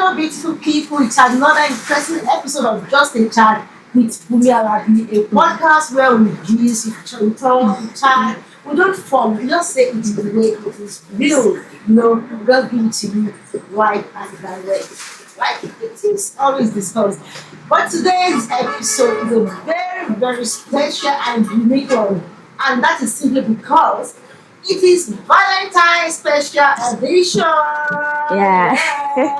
Hello, beautiful people. It's another interesting episode of Just a Chat with Bunmi Alabi, a podcast where we use, we talk, we chat. We don't form, we just say it the way it is real. We just give it to you right and direct. Like it is always discussed. But today's episode is a very, very special and unique one. And that is simply because it is Valentine special edition. Yeah. Yeah.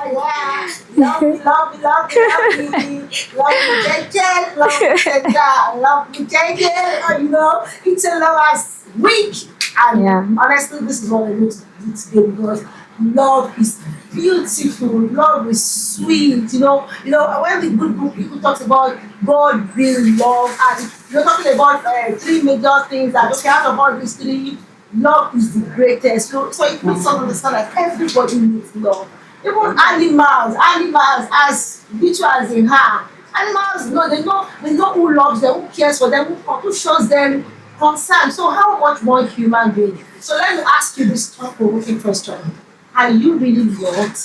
Love me, love me, love me, love me. Love me, JJ. Love me, JJ. Love me, JJ. It's a lovers week. And Yeah. honestly, this is what I need to do today because love is beautiful, love is sweet. When the good book people talk about God being love, and you're talking about three major things that okay, out of all these three, love is the greatest. So it makes us understand that everybody needs love. Even animals as little as they are. Animals they know who loves them, who cares for them, who shows them concern. So how much more human being? So let me ask you this thought-provoking question. Are you really loved?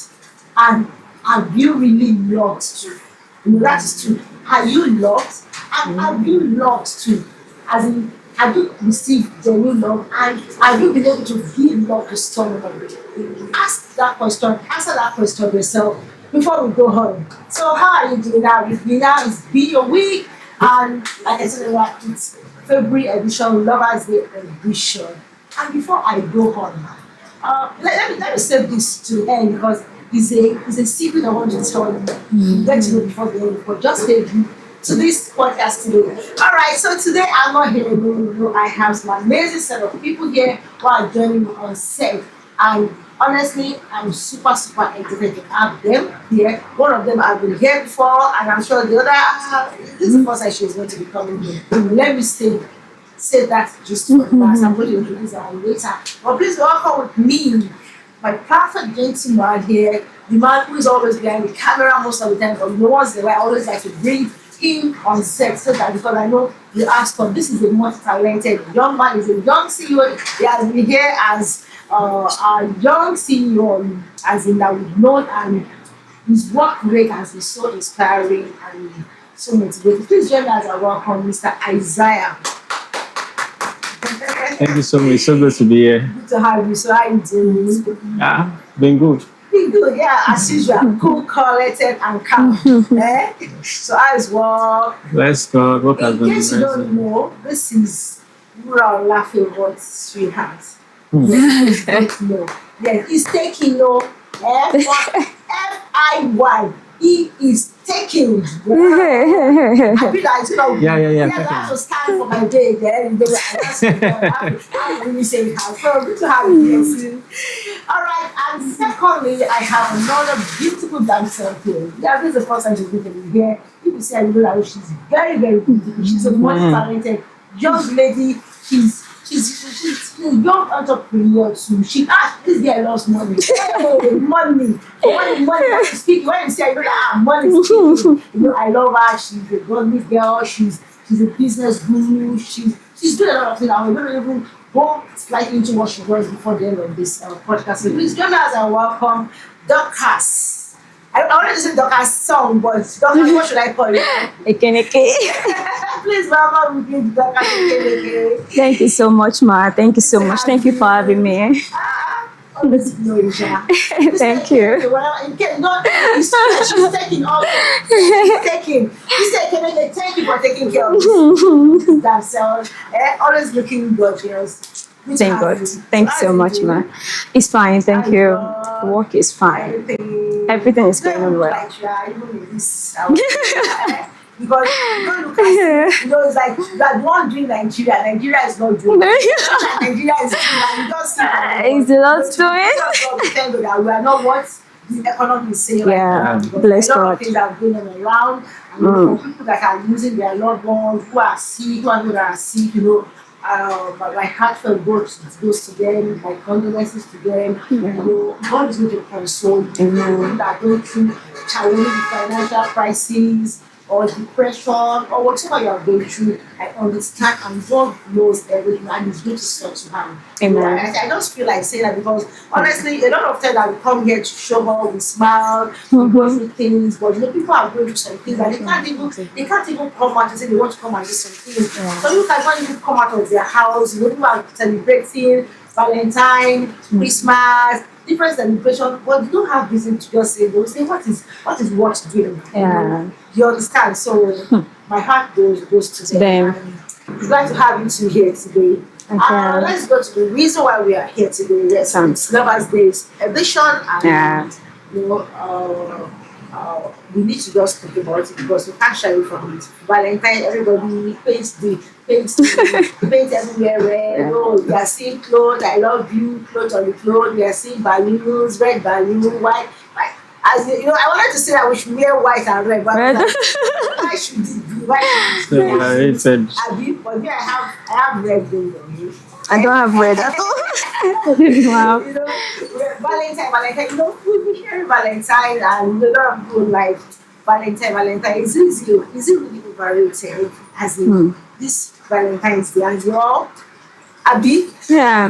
And have you really loved too? That is true. Are you loved? And have you loved too? As in, have you received genuine love? And have you been able to give love to someone? Answer that question yourself before we go on. So how are you doing now? It's been your week, and like I said, it's February edition, Lovers Day edition. And before I go on, let me save this to the end because it's a secret I want to tell you. Let you know before the end, but just stay to this podcast today. Alright, so today I'm not here alone. I have some amazing set of people here who are joining me on set. And honestly, I'm super excited to have them here. One of them I've been here before, and I'm sure the other, this is the first time she's going to be coming here. Let me say that just for the last. I'm going to introduce her later. But please welcome with me my perfect gentleman here, the man who is always behind the camera most of the time, but once in a while I always like to bring him on set so that because I know you asked for this is a most talented young man, he's a young CEO. He has been here as a young CEO, as in that we've known, and his work rate has been so inspiring and so motivating. Please join us and welcome Mr. Isaiah. Thank you so much. So good to be here. Good to have you. So how you doing? Yeah, been good. Been good, yeah, as usual. Cool, collected, and calm. So as well. Let's go. What has In been case you don't know, this is Rural Laughing Words Sweetheart. Hmm. Yes, no. Yes, he's taking no. F-I-Y. He is taking. I feel like, Yeah. I have to stand for my day then. I really say it how. So good to have you here. Alright, and secondly, I have another beautiful dancer here. Yeah, this is the first time she's going to be here. People say I know that she's very, very beautiful. She's a multi-talented young lady. She's a young entrepreneur too. This girl loves money. Hey, money. Speaking when you say money speaking. I love her. She's a godly girl. She's a business guru. She's doing a lot of things. I'm going to even go slightly into what she was before the end of this podcast. So please join us and welcome Dorcas. I wanted to say Dorcas song, but Dorcas, what should I call it? Ekeneke. Please welcome me, Dorcas Ekeneke. Thank you so much, Ma. Thank you so much. Thank you for having me. Always know Isha. Thank you. She's taking all. She's taking. Thank you for taking care of themselves. Always looking gorgeous. Thank God. Thank you so much, Ma. It's fine. Thank you. Work is fine. Everything is going on well. Because you don't look at it's like that one doing Nigeria. Nigeria is not doing Nigeria is doing, and you don't see It's not doing. Thank God that we are not what the economy is saying Yeah, right now. bless A lot God. of things that are going on around, and for people that are losing their loved ones, who are sick, who are sick, but my heartfelt goes to them, my condolences to them. God is going to console people that go through challenging financial crises, or depression or whatever you are going through, I understand and God knows everything and He's going to sort you out. Amen. I just feel like saying that because honestly, a lot of times I will come here to show up, we smile, we go Mhm. through things, but people are going through some things and they can't even come out and say they want to come and do something. Yeah. So you can when you come out of their house, people are celebrating Valentine, Christmas, different celebration, but you don't have reason to just say, they'll say, what is worth doing? Yeah. You understand? So my heart goes to them. Them. And it's glad to have you two here today. Okay. Let's go to the reason why we are here today. Yes, it's Lovers Days edition, and Yeah. you know, we need to just talk about it because we can't shy away from it. Valentine, everybody paint everywhere red. Yeah. Oh, we are seeing clothes, I love you, clothes on the clothes. We are seeing balloons, red balloon, white. As you know, I wanted to say that we should wear white and red, but Red. like, why should it be? Why should it be? Overrated. But yeah, I have red gold on me. I don't have red at all. Wow. You know, Valentine, you know, we be hearing Valentine and a lot of people like Valentine. Is it really overrated? As in, this Valentine's Day and y'all, Abby, Yeah.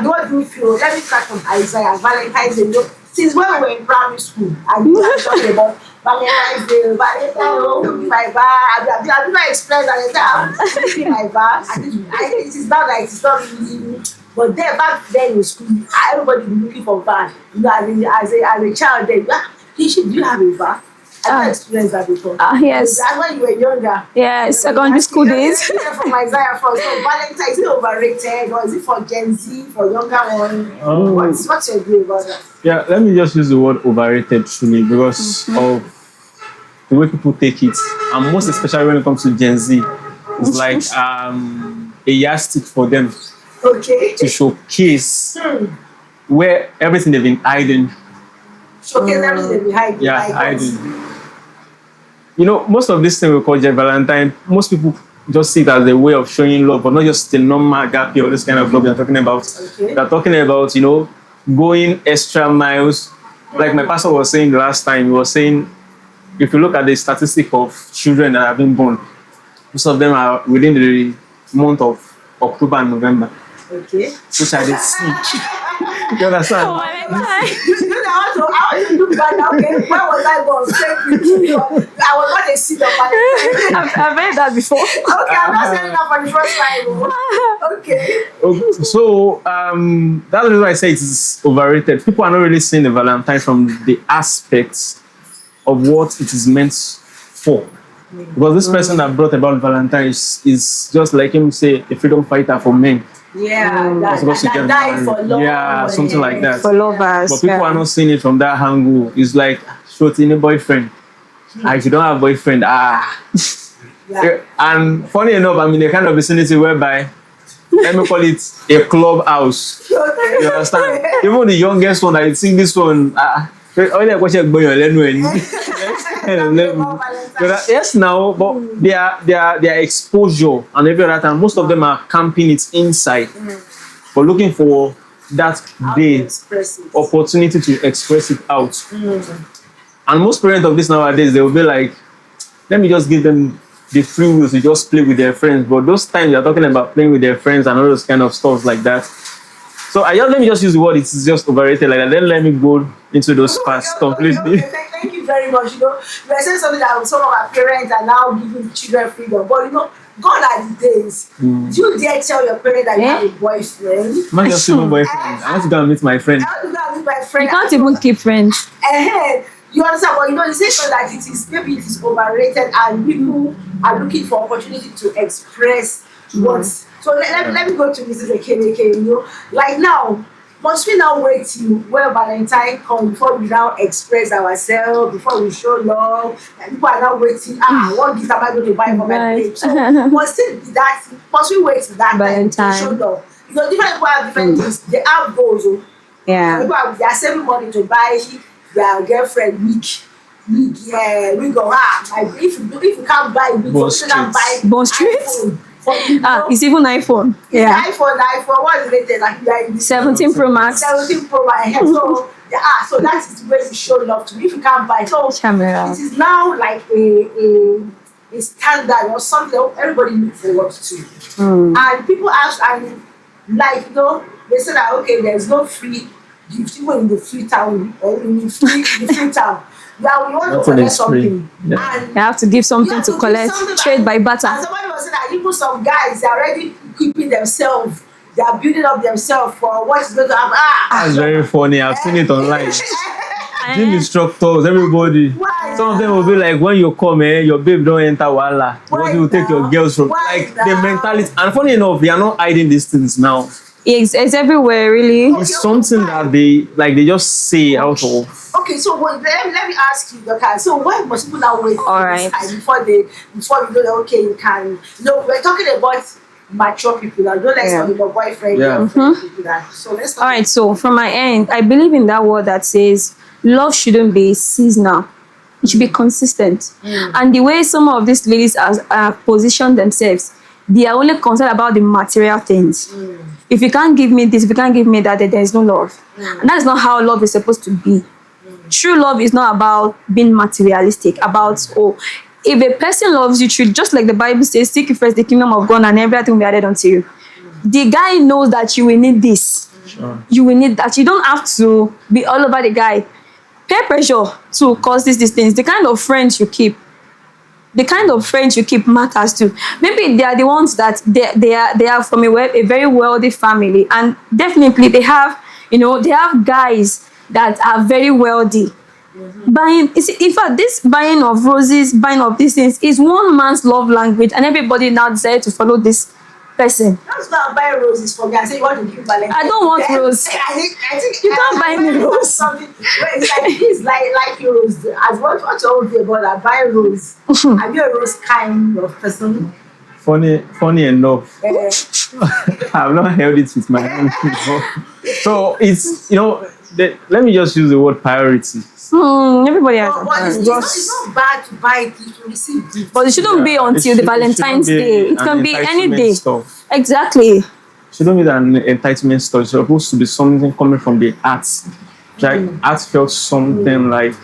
what do you feel? Let me start from Isaiah. Valentine's Day, you know, since when we were in primary school, and you were talking about Valentine's Day, oh, my bad. I did not explain Valentine. My bad. It is not like it's not really. But then back then in school, everybody be looking for van. You know, as a child, then do you have a van? I've experienced that before. Yes. That's when you were younger. Yeah, secondary school days. From Isaiah first. So Valentine, is it overrated or is it for Gen Z, for younger one? Oh. What's your view about that? Yeah, let me just use the word overrated truly because of the way people take it, and most especially when it comes to Gen Z, it's like a yardstick for them Okay. to showcase where everything they've been hiding. Showcase everything behind. Yeah, like us. hiding. You know, most of this thing we call Jen Valentine, most people just see it as a way of showing love, but not just the normal gap or this kind of love you're talking about. Okay. They're talking about, you know, going extra miles. Like my pastor was saying the last time, he was saying, if you look at the statistic of children that have been born, most of them are within the month of October and November. Okay. Which are the sick. You understand? Oh my You know, I want to look back. Okay, where was I born? I was not a seed of Valentine. I've heard that before. Okay, I'm not saying that for the first time. Okay. Okay, so that's the reason why I say it is overrated. People are not really seeing the Valentine from the aspects of what it is meant for. Because this person that brought about Valentine is just like him say a freedom fighter for men. Yeah, That died for love. Yeah, something like that. For lovers. But people are not seeing it from that angle. It's like shooting a boyfriend. And if you don't have a boyfriend, Yeah. And funny enough, I'm in a kind of vicinity whereby, let me call it a clubhouse. You understand? Even the youngest one, I think this one, yes, now, but their exposure and every other time, most of them are camping it inside, but looking for that day opportunity to express it out. And most parents of this nowadays, they will be like, let me just give them the free will to just play with their friends. But those times you're talking about playing with their friends and all those kind of stuff like that. So let me just use the word, it's just overrated like that. Then let me go into those parts completely. Thank you very much. You know, you are saying something that some of our parents are now giving children freedom. But you know, gone are the days. Do you dare tell your parents that you have a boyfriend? I'm not just even boyfriend. I want to go and meet my friend. I want to go and meet my friend. You can't even keep friends. You understand? But you know, you say so that maybe it is overrated and people are looking for opportunity to express what. So let me go to Mrs. Ekeneke, you know. Like now, must we now wait till when Valentine comes before we now express ourselves, before we show love? And people are now waiting, what gift am I going to buy for my babe? So must we wait till that Valentine. time to show love? You know, different people have different things. They have goals. Yeah. They are saving money to buy their girlfriend wig. Yeah, we go, if you can't buy wig, you can't buy Bond Street? iPhone. It's even iPhone. Yeah. iPhone, what is it? Like 17 Pro Max. 17 Pro Max. So So that is the way you show love to me. If you can't buy, so Camera. it is now like a standard or something that everybody looks forward to. And people ask, and like they say that okay, there's no free gift even in the free town or in the free town. Yeah, we want to Nothing collect is free. something, Yeah. and You have to give you something have to give collect, something trade by barter. And somebody was saying that even some guys, they're already equipping themselves. They are building up themselves for what's going to happen. That's very funny. I've seen it online. Gym instructors, everybody. Why Some of them will be like, when you come, your babe don't enter Walla. Why What you will take now? your girls from? Why Like now? the mentality. And funny enough, they are not hiding these things now. It's everywhere, really. It's something that they just say out of. Okay, so let me ask you, Doctor. So why must people now wait All for right. this time before you know that okay you can we're talking about mature people now. Don't let's Yeah. talk about boyfriend, Yeah. girlfriend, people that. So let's talk All right, so from my end, I believe in that word that says love shouldn't be seasonal. It should be consistent. And the way some of these ladies are positioned themselves, they are only concerned about the material things. If you can't give me this, if you can't give me that, then there is no love. And that is not how love is supposed to be. True love is not about being materialistic, about, if a person loves you, just like the Bible says, seek you first the kingdom of God and everything will be added unto you. The guy knows that you will need this. Sure. You will need that. You don't have to be all over the guy. Peer pressure to cause these things. The kind of friends you keep. The kind of friends you keep matters too. Maybe they are the ones that they are from a very wealthy family, and definitely they have guys that are very wealthy. Buying, in fact, this buying of roses, buying of these things is one man's love language, and everybody now decided to follow this person. That's not buy roses for me. I say you want to give Valentine. I don't want rose. I think You can't buy me rose. Something where it's like this, like rose. As what you always say about that, buy rose. Are you a rose kind of person? Funny enough, Eh, I've not held it with my hands before. So it's let me just use the word priority. Everybody has but a but priority. it's not bad to buy gifts to receive gifts. But it shouldn't be until the Valentine's Day. It can be any day. Stuff. Exactly. Shouldn't be an entitlement stuff. It's supposed to be something coming from the arts. Like art felt something like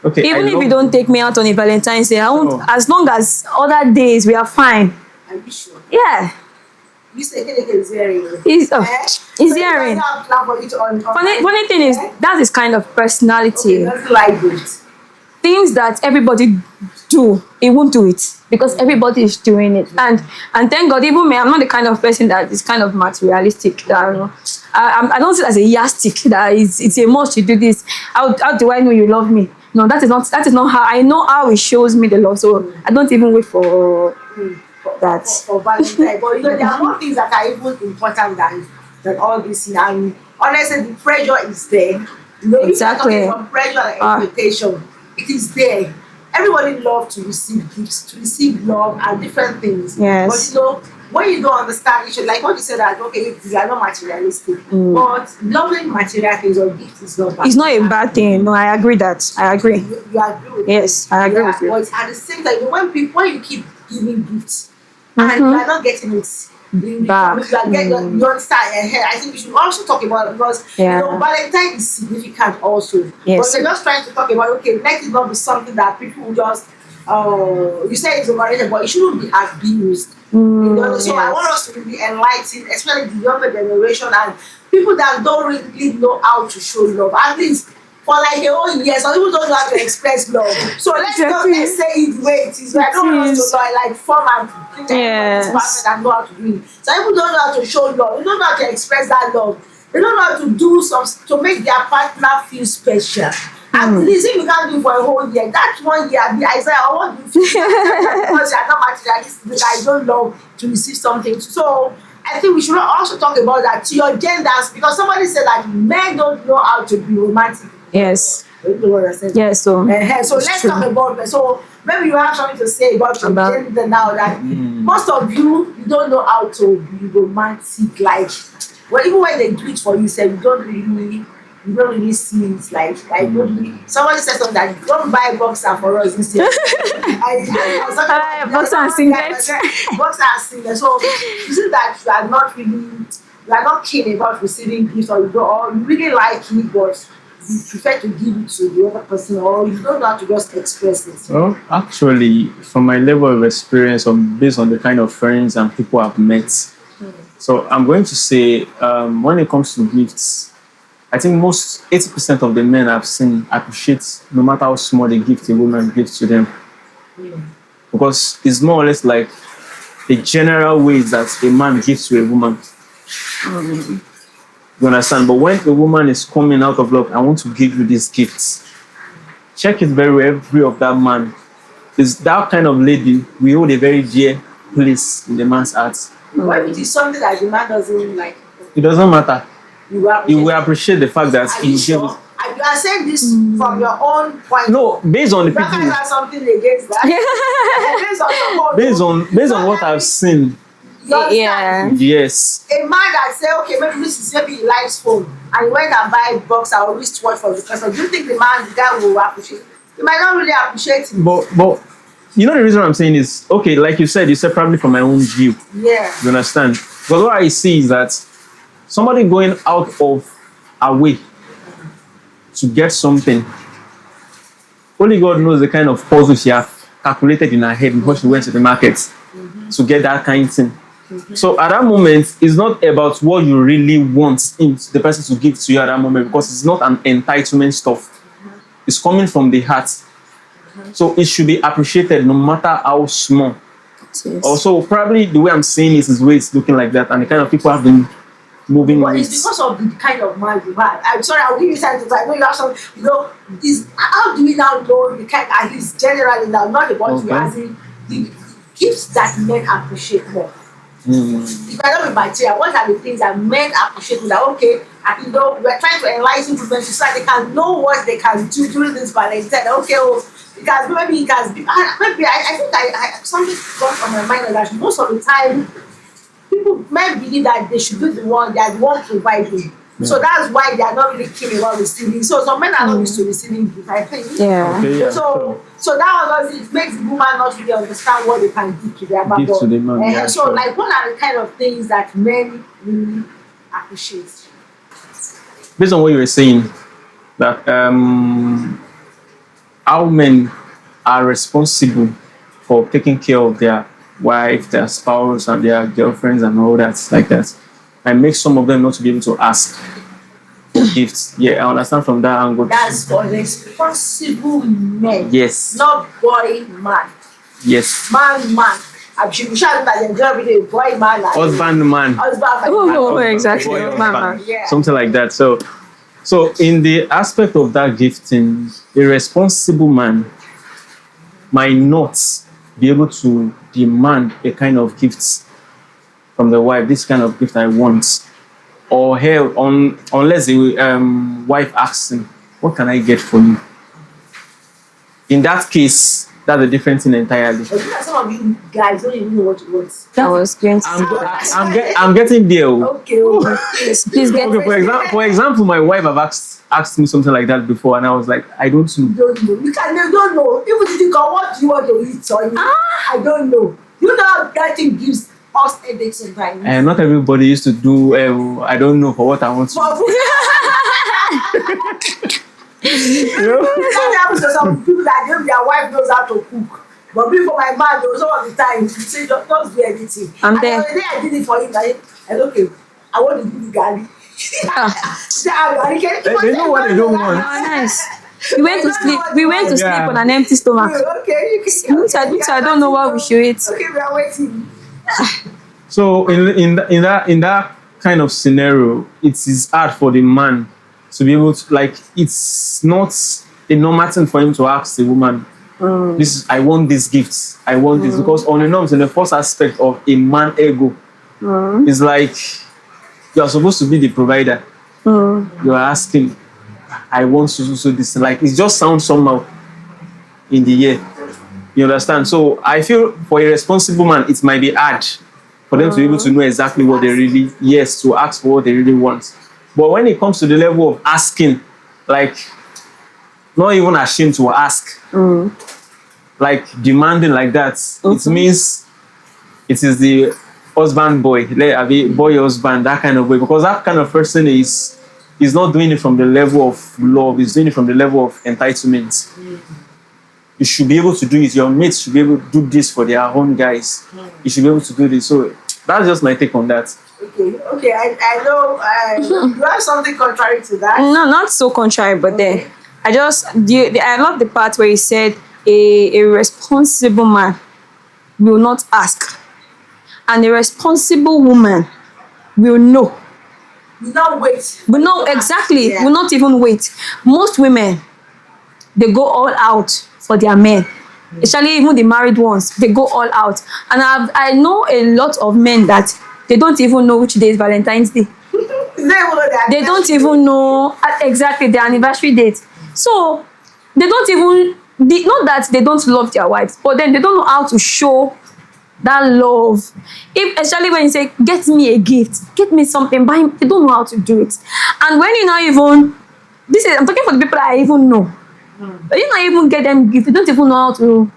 okay. Even I if love- you don't take me out on a Valentine's Day, I won't. Oh. As long as other days we are fine. Are you sure? Yeah. You say is hearing. It's So hearing. you have plan for it on Funny thing is that is kind of personality. doesn't like it. Things that everybody do, he won't do it because everybody is doing it. And thank God, even me, I'm not the kind of person that is kind of materialistic. That, I don't see it as a yardstick that it's a must to do this. How do I know you love me? No, that is not how I know how it shows me the love. So I don't even wait for that. For Valentine. But there are more things that are even important than all this. And honestly, the pressure is there. Exactly. If you're talking from pressure and expectation, it is there. Everybody loves to receive gifts, to receive love and different things. Yes. But when you don't understand it, like what you said that okay, you are not materialistic. But loving material things or gifts is not bad. It's not a bad thing. No, I agree that. I agree. You agree with Yes, I agree with you. But at the same time, when you keep giving gifts and you are not getting it Back. you understand. I think we should also talk about it because Valentine is significant also. Yes. But we're just trying to talk about let it not be something that people will just you say it's overrated, but it shouldn't be abused. So I want us to be enlightened, especially the younger generation and people that don't really know how to show love. At least for like a whole year, some people don't know how to express love. So let's say it the way it is. I don't want us to like form and think everybody's perfect and know how to do it. Some people don't know how to show love. They don't know how to express that love. They don't know how to do something to make their partner feel special. At least if you can't do it for a whole year, that 1 year, I say, I want you to feel because you are not materialistic, I don't love to receive something. So I think we should also talk about that to your genders because somebody said that men don't know how to be romantic. Yes. You know what I said? Yes. So let's talk about that. So maybe you have something to say about your gender now that most of you don't know how to be romantic. Like, well, even when they do it for you, say you don't really see it like somebody said something that don't buy boxer for us this year. Boxer and singlet. Boxer and singlet. So you see that you are not keen about receiving gifts or you really like it, but you prefer to give it to the other person, or you don't know how to just express it? Well, actually, from my level of experience, or based on the kind of friends and people I've met, so I'm going to say, when it comes to gifts, I think most 80% of the men I've seen appreciate no matter how small the gift a woman gives to them, because it's more or less like the general ways that a man gives to a woman. You understand? But when a woman is coming out of love, I want to give you these gifts. Check it very well. Every of that man is that kind of lady. We hold a very dear place in the man's heart. What if it is something that the man doesn't like? It doesn't matter. You will appreciate the fact that Are he you gave sure? it. You are saying this from your own point. No, based on the You people, have something against that. Based on your own. based on what I've seen. You understand? Yes. A man that say, okay, maybe he likes phone, and he went and buy box or wristwatch for the person. Do you think the guy will appreciate it? He might not really appreciate it. But you know the reason I'm saying is, okay, like you said probably from my own view. Yeah. You understand? But what I see is that somebody going out of a way to get something, only God knows the kind of puzzle she has calculated in her head before she went to the market to get that kind of thing. So at that moment, it's not about what you really want the person to give to you at that moment, because it's not an entitlement stuff. It's coming from the heart. So it should be appreciated no matter how small. Yes. Also, probably the way I'm saying it is the way it's looking like that, and the kind of people have been moving But with. it's because of the kind of man you have. I'm sorry, I'll give you time to. I know you have some. Is how do we now know the kind? At least generally now, not about you, as in the gifts that men appreciate more. It might not be material. What are the things that men appreciate? That okay, we're trying to enlighten women so that they can know what they can do during this Valentine. Okay, because maybe it has been. Maybe I think I something got on my mind that most of the time men believe that they should be the one providing. So that's why they are not really keen about receiving. So some men are not used to receiving gifts, I think. Yeah. Okay, yeah, So that was it makes the woman not really understand what they can give to their man. Give to the man, yeah, So sure. like what are the kind of things that men really appreciate? Based on what you were saying, that how men are responsible for taking care of their wife, their spouse, and their girlfriends, and all that, like that, and make some of them not to be able to ask for gifts. Yeah, I understand from that angle. That's for responsible men. Yes. Not boy man. Yes. Man. I'm sure that the every day boy man. Husband man. Oh, exactly. Boy, Mama. husband. Yeah. Something like that. So in the aspect of that gifting, a responsible man might not be able to demand a kind of gifts from the wife. This kind of gift I want, or hell, unless the wife asks him, "What can I get for you?" In that case, that's a different thing entirely. Some of you guys don't even know what you want. That was going to I'm getting there. Okay. please get Okay, for example, my wife have asked me something like that before, and I was like, I don't know. Don't know. You don't know. Even if you can, what do you want to eat? Or I don't know. You know that thing gives us headaches sometimes. And not everybody used to do. I don't know for what I want to. That happens to some people that their wife knows how to cook. But before my man, there was some of the time he say don't do anything. And then the day I did it for him, I said, okay, I want to do the garlic. They know what they don't want. oh, nice. We went to sleep. We went to sleep on an empty stomach. Okay, I don't know what we should eat. Okay, we are waiting. So in that kind of scenario, it is hard for the man to be able to, like, it's not a normal thing for him to ask the woman, I want these gifts, I want this, because on the norms, in the first aspect of a man ego, it's like you are supposed to be the provider. You are asking, I want to do this, like it just sounds somehow in the air. You understand? So I feel for a responsible man, it might be hard for them to be able to know exactly what they really, to ask for what they really want. But when it comes to the level of asking, like not even ashamed to ask, like demanding like that, it means it is the husband boy, boy husband, that kind of way, because that kind of person is is not doing it from the level of love, he's doing it from the level of entitlement. You should be able to do it. Your mates should be able to do this for their own guys. You should be able to do this. So that's just my take on that. Okay. I know you have something contrary to that. No, not so contrary, but then I love the part where he said a responsible man will not ask, and a responsible woman will know. You not wait. Will not exactly. Yeah. Will not even wait. Most women, they go all out for their men. Especially even the married ones, they go all out. And I know a lot of men that they don't even know which day is Valentine's Day. They don't even know exactly their anniversary date. So they don't even, not that they don't love their wives, but then they don't know how to show that love. If especially when you say, get me a gift, get me something, buy him, they don't know how to do it. And when you not even, I'm talking for the people I even know. But you not even get them gift, they don't even know how to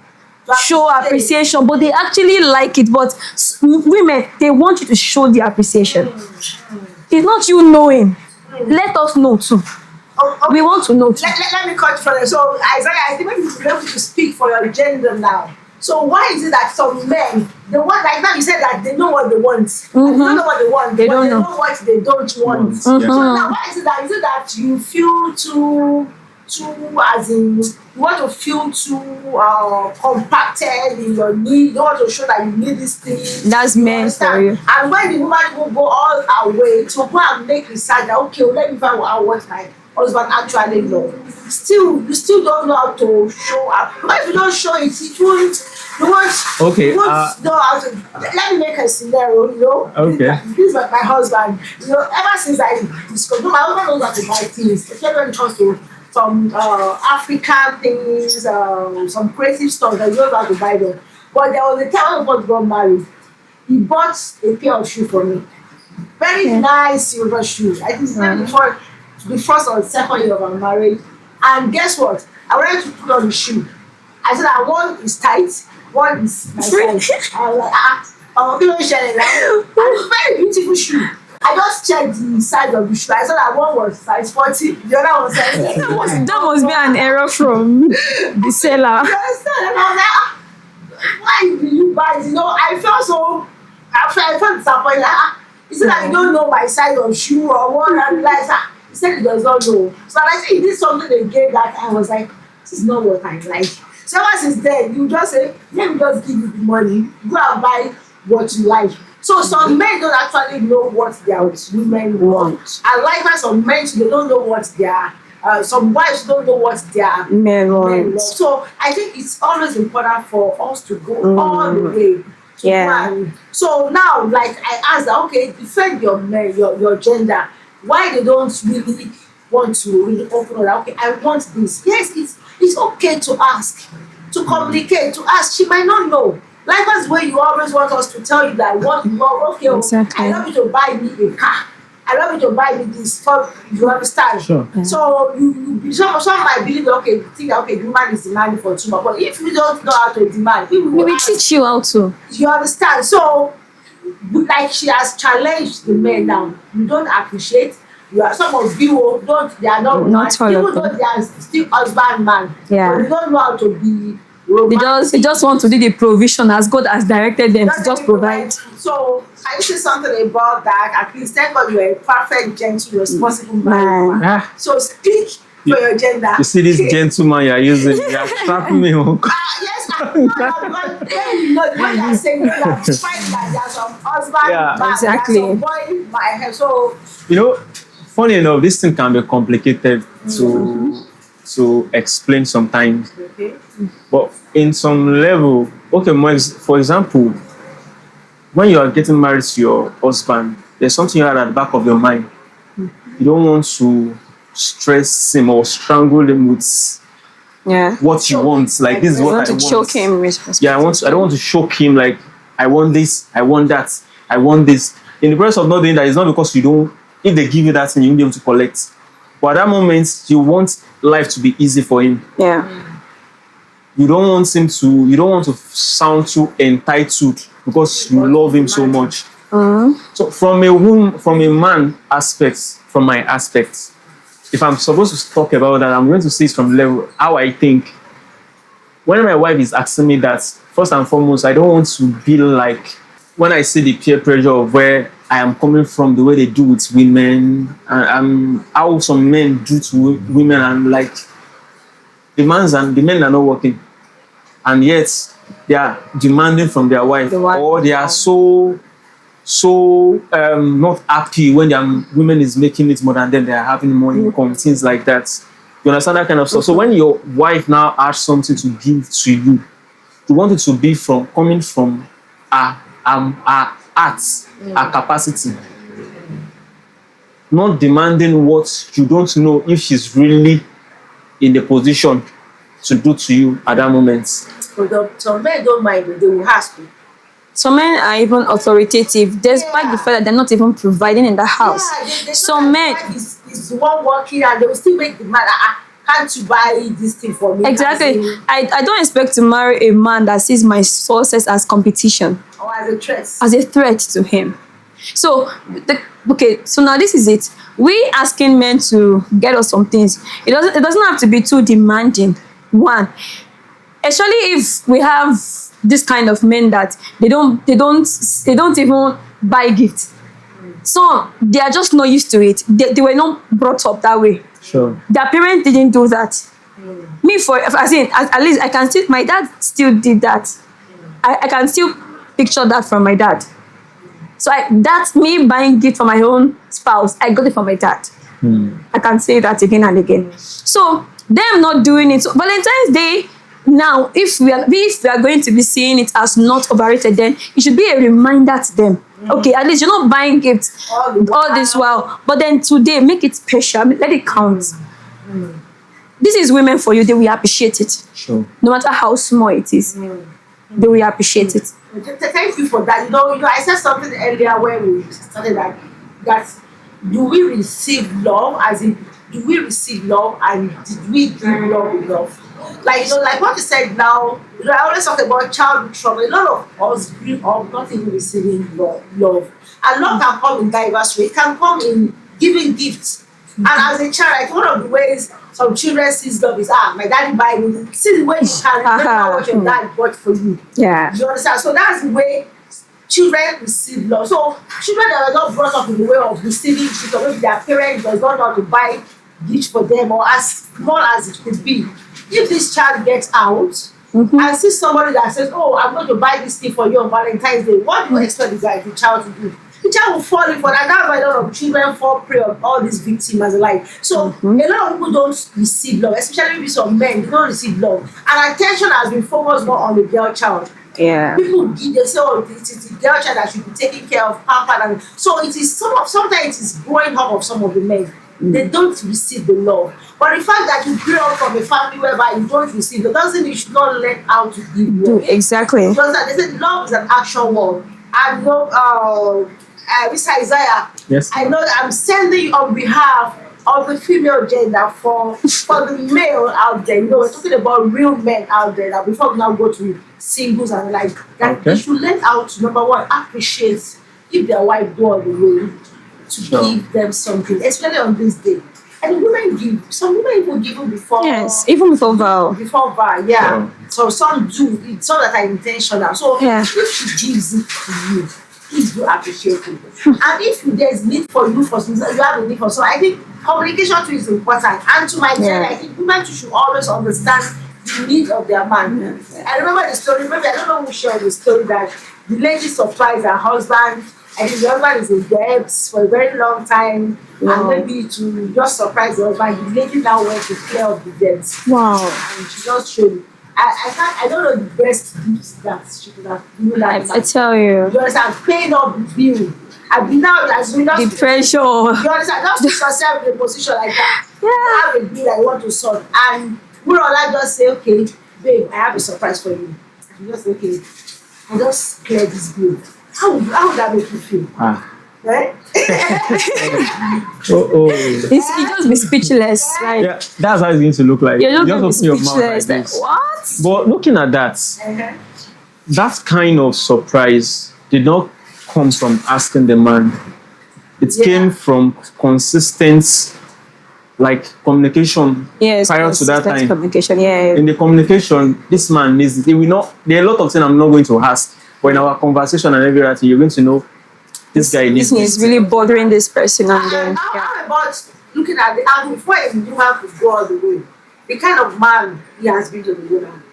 show appreciation, but they actually like it. But women, they want you to show the appreciation. It's not you knowing. Let us know too. We want to know too. Let me cut further. So Isaiah, I think maybe you'll be able to speak for your gender now. So why is it that some men, the one like now you said that they know what they want. They don't know what they want, They but don't they know. know what they don't want. Yes. So now why is it that you feel too as in you want to feel too compacted in your need, you want to show that you need this thing. That's You meant for understand? you. And when the woman will go all her way to go and make research that okay, well, let me find out what my husband actually know. Still, you still don't know how to show up. But if you don't show it, you won't Okay, know how to. Let me make a scenario, you know. Okay. This is my husband. You know, ever since I discovered, my husband knows how to buy things, especially when it comes to some African things, some creative stuff that he knows how to buy them. But there was a time when we got married. He bought a pair of shoes for me. Very nice silver shoes. I think it's before the first or second year of our marriage. And guess what? I wanted to put on the shoe. I said that one is tight, one is my size. I was like, and it's very beautiful shoe. I just checked the size of the shoe. I saw that one was size 40, the other was size 10. That must be an error from the seller. You understand? And I was like, why do you buy? You know, I felt so. I felt disappointed. He said that you don't know my size of shoe or what. And like, he said he does not know. So I said he did something again that I was like, this is not what I like. So ever since then, you just say, let me just give you the money, go and buy what you like. So some men don't actually know what their women want. And likewise, some men they don't know what their some wives don't know what their Men men. want. So I think it's always important for us to go all the way. Yeah. So now, like I asked, okay, defend your men, your gender. Why they don't really want to really open up? Okay, I want this. Yes, it's okay to ask, to communicate, to ask. She might not know. Likewise, where you always want us to tell you that what you want. Okay, Exactly. I love you to buy me a car. I love you to buy me this. For you understand? Sure. So some might believe okay, think that okay, the man is demanding for too much. But if you don't know how to demand, we We will will ask. teach you how to. You understand? So, like she has challenged the men now. You don't appreciate. You are some of you don't. They are not Not all even of though them. they are still husband man. Yeah. But they don't know how to be. They just want to do the provision as God has directed them to just provide. So can you say something about that? At least thank God you are a perfect, gentle, responsible man. Ah, So speak for your gender. you see this gentleman you're using, you're trapping me. Yes, I know that because you know the way you are saying you are find that there are some husband Yeah. man, Exactly. there are some boy man. So You know, funny enough, this thing can be complicated to explain sometimes. okay. But in some level, okay, for example, when you are getting married to your husband, there's something you have at the back of your mind. You don't want to stress him or strangle him with Yeah. what you want. Like, this is You what want I to want. choke him with Yeah, I don't want to shock him like I want this, I want that, I want this. In the process of not doing that, it's not because you don't, if they give you that thing, you won't be able to collect. But at that moment, you want life to be easy for him. Yeah. You don't want to sound too entitled because you love him so much. So from a man aspect, from my aspect. If I'm supposed to talk about that, I'm going to see it from level how I think. When my wife is asking me that, first and foremost, I don't want to be like when I see the peer pressure of where I am coming from, the way they do with women, and how some men do to women, and like the men are not working, and yet they are demanding from their wife, or they are so not happy when their women is making it more than them, they are having more income, things like that. You understand that kind of stuff? So when your wife now has something to give to you, you want it to be coming from her arts, her capacity. Not demanding what you don't know if she's really in the position to do to you at that moment. Some men don't mind, but they will ask you. Some men are even authoritative, despite the fact that they're not even providing in the house. They Some men is one working, and they will still make the man. Can't you buy this thing for me? exactly. I don't expect to marry a man that sees my sources as competition, Or as a threat. as a threat to him. So so now this is it. We asking men to get us some things. It doesn't have to be too demanding. One, especially if we have this kind of men that they don't even buy gifts. So they are just not used to it. They were not brought up that way. Sure. Their parents didn't do that. Me, at least I can still, my dad still did that. I can still picture that from my dad. So that's me buying gift for my own spouse. I got it from my dad. I can say that again and again. So them not doing it. So Valentine's Day now, if we are going to be seeing it as not overrated, then it should be a reminder to them. Okay, at least you're not buying gifts all this while, but then today make it special. Let it count. This is women for you. They will appreciate it. Sure. No matter how small it is, they will appreciate it. Thank you for that. I said something earlier when we started that do we receive love, as in do we receive love, and did we give love enough? Like like what you said now, I always talk about childhood trauma. A lot of us grew up not even receiving love. And love can come in diverse ways. It can come in giving gifts. And as a child, like one of the ways some children sees love is my daddy buy me. See the way you can remember what your dad bought for you. Yeah. You understand? So that's the way children receive love. So children that are not brought up in the way of receiving gifts, or maybe their parents does not know how to buy gifts for them, or as small as it could be. If this child gets out and sees somebody that says, I'm going to buy this thing for you on Valentine's Day, what do you expect the child to do? The child will fall in for that. That's why a lot of children fall prey of all these victims as life. So a lot of people don't receive love, especially with some men, they don't receive love. And attention has been focused more on the girl child. Yeah. People say, it is the girl child that should be taken care of, pampered. And so it is sometimes it is growing up of some of the men. They don't receive the love. But the fact that you grew up from a family whereby you don't receive it doesn't mean you should not learn how to give love. Exactly. Because they said love is an action word. And Mr. Isaiah, yes, I know I'm sending on behalf of the female gender for the male out there. We're talking about real men out there. That before we now go to singles and like that, they should learn how to, number one, appreciate if their wife go all the way to give them something, especially on this day. And women give. Some women even give before. Yes, even before vow. Before vow, yeah. So some do. It's not that are intentional. So if she gives it to you, please do appreciate it. And if there's need for you for something, you have a need for something. I think communication too is important. And to my gender, I think women should always understand the need of their man. I remember the story. Maybe I don't know who shared the story that the lady surprised her husband. And his husband is in debt for a very long time. And maybe to just surprise the husband, the lady now went to clear up the debt. Wow. And she just showed it. I don't know the best gifts that she could have given that. I tell you. You understand? Paying up the bill. I've been now as we the pressure. You understand? Just put yourself in a position like that. You have a bill that you want to solve. And Murola just say, okay, babe, I have a surprise for you. And you just say, okay, I just clear this bill. How would that make you feel? Right? You just be speechless. Like, that's how it's going to look like. You're just going to be open your mouth speechless. like this. What? But looking at that, that kind of surprise did not come from asking the man It Yeah. came from consistent, like, communication Yes, prior to that consistent time. communication. Yeah. In the communication, this man needs it. He will not. There are a lot of things I'm not going to ask, but in our conversation and everything, you're going to know this guy needs This is this. really bothering this person, and then And how about looking at the angle before a woman could go all the way? The kind of man he has been to the woman.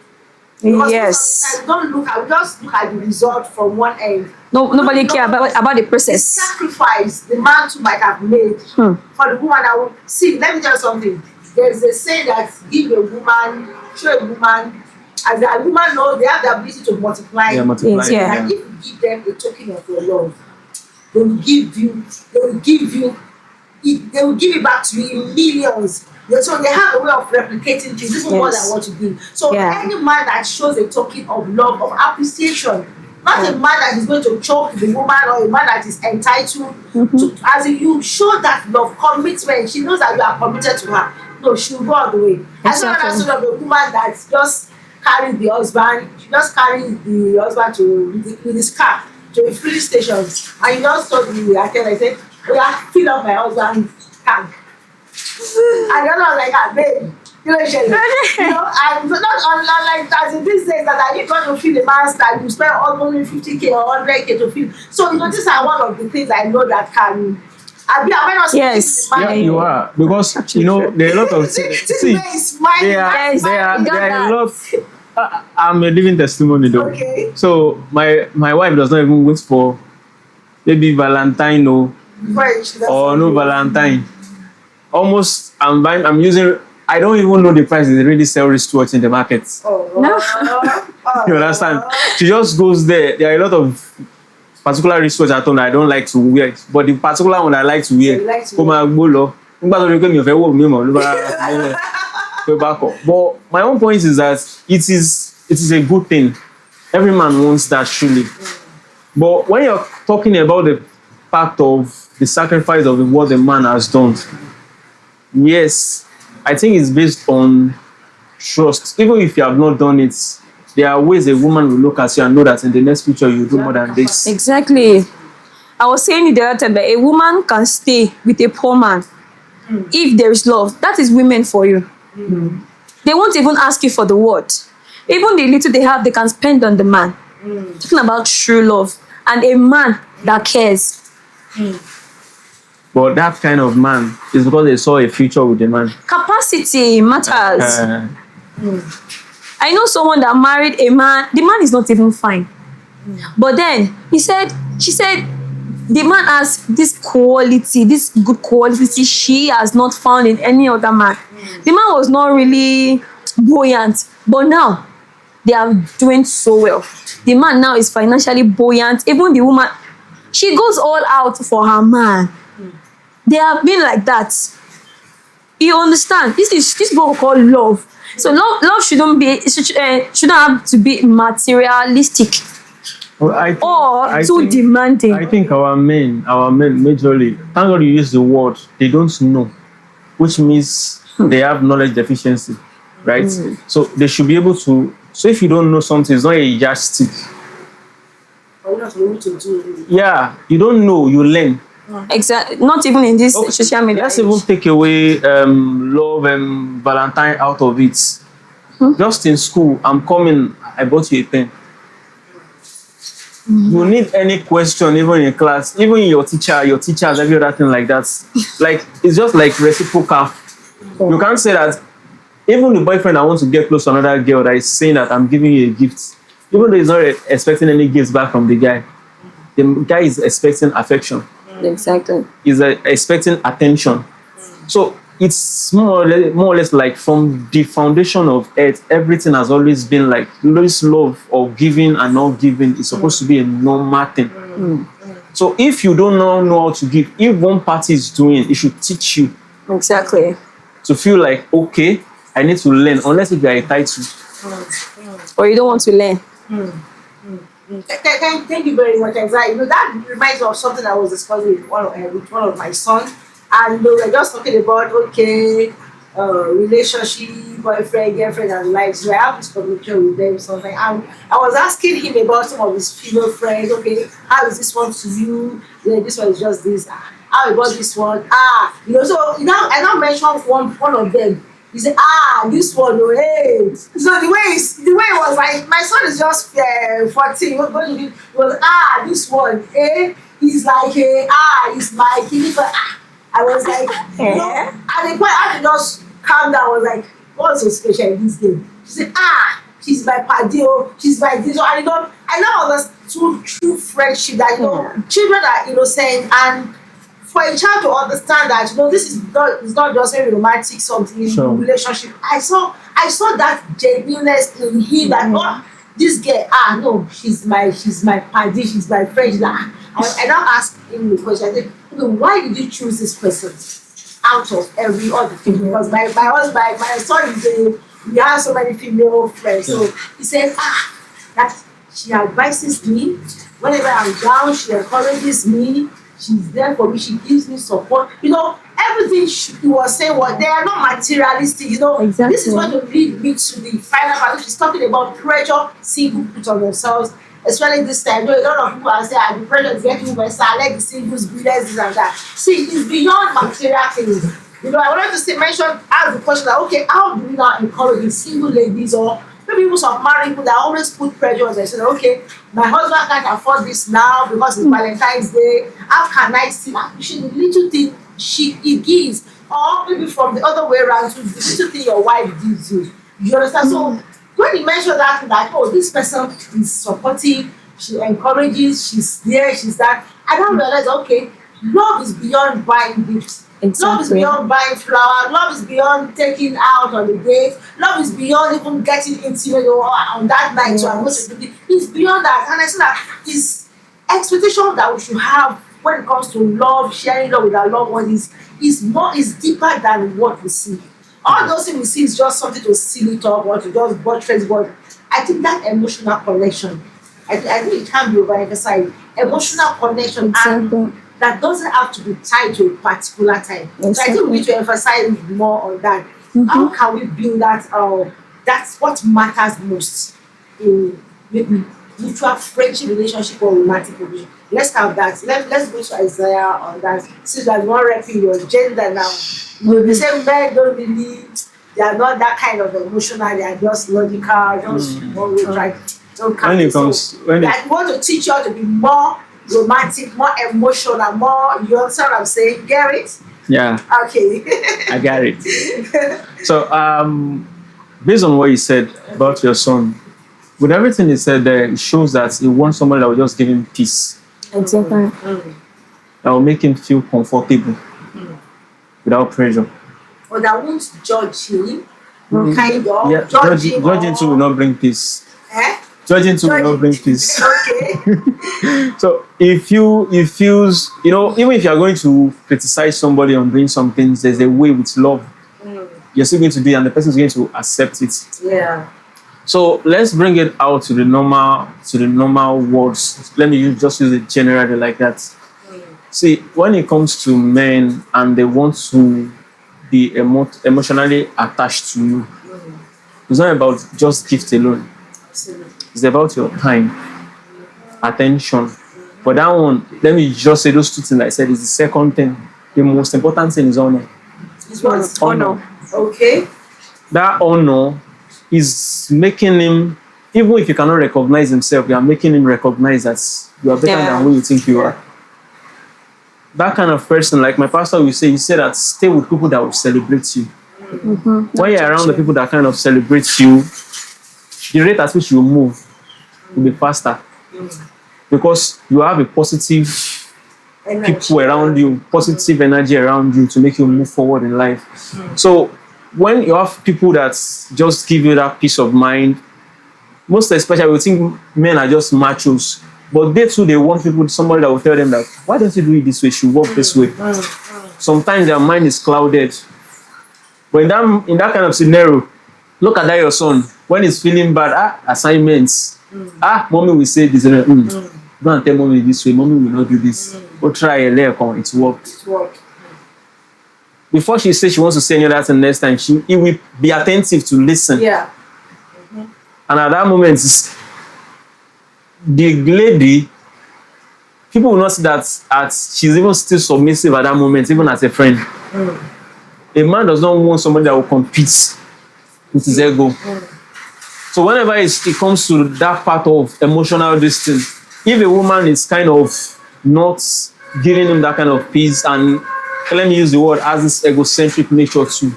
Because yes, most of the time, don't look at, just look at the result from one end. nobody care about the The process. sacrifice the man too might have made for the woman that will see. Let me tell you something. There's a saying that give a woman, show a woman, as a woman knows they have the ability to multiply. Yeah, multiply. Yes, yeah. And if you give them a token of your love, they will give you, they will give it back to you in millions. So they have a way of replicating things, even more than Yes. what you give. So Yeah. any man that shows a token of love, of appreciation, not a man that is going to choke the woman or a man that is entitled to, as in you show that love, commitment. She knows that you are committed to her. No, she'll go all the way. I saw that Exactly. sort of a woman that just carried the husband, she just carried the husband with his car to a filling station, and he just told the attendant, I said, "Oh yeah, fill up my husband's tank." And the other was like, "Ah, babe, you know, and not unlike as in these days that are you going to fill a man's tank, you spend almost 50K or 100K to fill. So these are one of the things I know that can. Am I not speaking Yes. to the Yeah, man? you are, because there are a lot of see. There are Yes, there you got are that. a lot. I'm a living testimony though. Okay. So my wife does not even wait for maybe Valentine or no Valentine. Almost I'm using. I don't even know the price. They really sell wristwatch in the market. You understand? She just goes there. There are a lot of particular wristwatch at home that I don't like to wear, but the particular one I like to wear, You like to kó máa gbó lọ. Nígbà tó rí pé mi ò fẹ́ wò mí mọ̀ ló bá pé back up. But my own point is that it is a good thing. Every man wants that truly. But when you're talking about the fact of the sacrifice of what the man has done, yes, I think it's based on trust. Even if you have not done it, there are ways a woman will look at you and know that in the next future you do more than this. Exactly. I was saying the other time that a woman can stay with a poor man if there is love. That is women for you. They won't even ask you for the word. Even the little they have, they can spend on the man. Talking about true love and a man that cares. But that kind of man is because they saw a future with the man. Capacity matters. I know someone that married a man. The man is not even fine, but then she said, the man has this quality, this good quality she has not found in any other man. The man was not really buoyant, but now they are doing so well. The man now is financially buoyant. Even the woman, she goes all out for her man. They have been like that. You understand? This is what we call love. So love shouldn't have to be materialistic Well, I too think- demanding. I think our men majorly, thank God you use the word, they don't know, which means they have knowledge deficiency, right? So they should be able to. So if you don't know something, it's not a yardstick. Yeah, you don't know, you learn. Exactly. Not even in this Okay, social media. Let's age. even take away love and Valentine out of it. Just in school, I'm coming, I bought you a pen. You need any question, even in class, even in your teachers, every other thing like that. Like, it's just like reciprocal. You can't say that even the boyfriend that wants to get close to another girl that is saying that I'm giving you a gift, even though he's not expecting any gifts back from the guy is expecting affection. Exactly. Is expecting attention. So it's more or less like from the foundation of earth, everything has always been like this love of giving and not giving is supposed to be a normal thing. So if you don't know how to give, if one party is doing, it should teach you Exactly. to feel like, okay, I need to learn, unless if you are entitled. Or you don't want to learn. Thank you very much. Exactly. That reminds me of something I was discussing with one of my sons, and we were just talking about relationship, boyfriend, girlfriend, and life. So I have this communication with them something, and I was asking him about some of his female friends. Okay, how is this one to you? Yeah, this one is just this. how he bought this one. So I now mentioned one of them. He said, this one, oh, hey. So the way it was like, my son is just 14. What did he was, this one, he's like, he's my kidney. I was like, and the point I had to just calm down. I was like, what's so special in this game? She said, she's my padio, she's my this. I now understood true friendship that children are innocent, and for a child to understand that this is not just a romantic something relationship. I saw that genuineness in him that this girl, no, she's my paddy, she's my friend. I now asked him the question. I said, why did you choose this person out of every other thing? Because my husband, my son is we have so many female friends. So he said, that she advises me whenever I'm down, she encourages me, she's there for me, she gives me support. Everything he was saying they are not materialistic. Exactly. This is going to lead me to the final part. She's talking about pressure single put on themselves, especially this time. A lot of people are saying, the pressure is getting worse, I let the singles be this and that. See, it's beyond material things. I wanted to ask the question that, okay, how do we now encourage the single ladies or maybe even some married people that always put pressure on them? Say, okay, my husband can't afford this now because it's Valentine's Day. How can I still appreciate the little thing he gives? Or maybe from the other way around, to the little thing your wife gives you. You understand? So when you mention that, this person is supportive, she encourages, she's there, she's that, I don't realize, okay, love is beyond buying gifts. Exactly. Love is beyond buying flowers. Love is beyond taking out on the date. Love is beyond even getting intimate on that night. Yes. So I'm going to do this. It's beyond that. And I say that is expectation that we should have when it comes to love, sharing love with our loved ones is deeper than what we see. All those things we see is just something to seal it up or to just buttress. But I think that emotional connection, I think it can be overemphasized. Emotional connection. Exactly. And that doesn't have to be tied to a particular time. Exactly. So I think we need to emphasize more on that. How can we build that? That's what matters most in maybe mutual friendship relationship or romantic relationship. Let's have that. Let's go to Isaiah on that. Since you're not repping your gender now, they say men don't really, they are not that kind of emotional. They are just logical, just one way right. We want to teach you how to be more romantic, more emotional, more, you understand what I'm saying? Get it? Yeah. Okay. I got it. So, based on what you said about your son, with everything he said there, it shows that he wants somebody that will just give him peace. Exactly. That will make him feel comfortable without pressure. Or that won't judge him, kind of. Yeah, judging too will not bring peace. Judging too will not bring peace. Okay. So if you feels, even if you are going to criticize somebody on doing some things, there's a way with love. You're still going to do it and the person is going to accept it. Yeah. So let's bring it out to the normal words. Let me just use it generally like that. See, when it comes to men and they want to be emotionally attached to you, it's not about just gift alone. Absolutely. It's about your time, attention. But that one, let me just say those two things I said is the second thing. The most important thing is honor. It's what? Honor. Okay. That honor is making him, even if you cannot recognize himself, you are making him recognize that you are better than who you think you are. That kind of person, like my pastor will say, he said that stay with people that will celebrate you. When you're around the people that kind of celebrate you, the rate at which you move will be faster. Because you have a positive people around you, positive energy around you to make you move forward in life. So when you have people that just give you that peace of mind, most especially we think men are just machos, but they too, they want somebody that will tell them that, why don't you do it this way, you should work this way. Sometimes their mind is clouded. But in that kind of scenario, look at that your son, when he's feeling bad, assignments, mommy will say this, go and tell mommy this way, mommy will not do this. Go try a lecon, it's worked. Before she says she wants to say any other thing next time, he will be attentive to listen. Yeah. And at that moment, the lady people will not see that as she's even still submissive at that moment, even as a friend. A man does not want somebody that will compete with his ego. So whenever it comes to that part of emotional distance, if a woman is kind of not giving him that kind of peace, and let me use the word, has this egocentric nature too.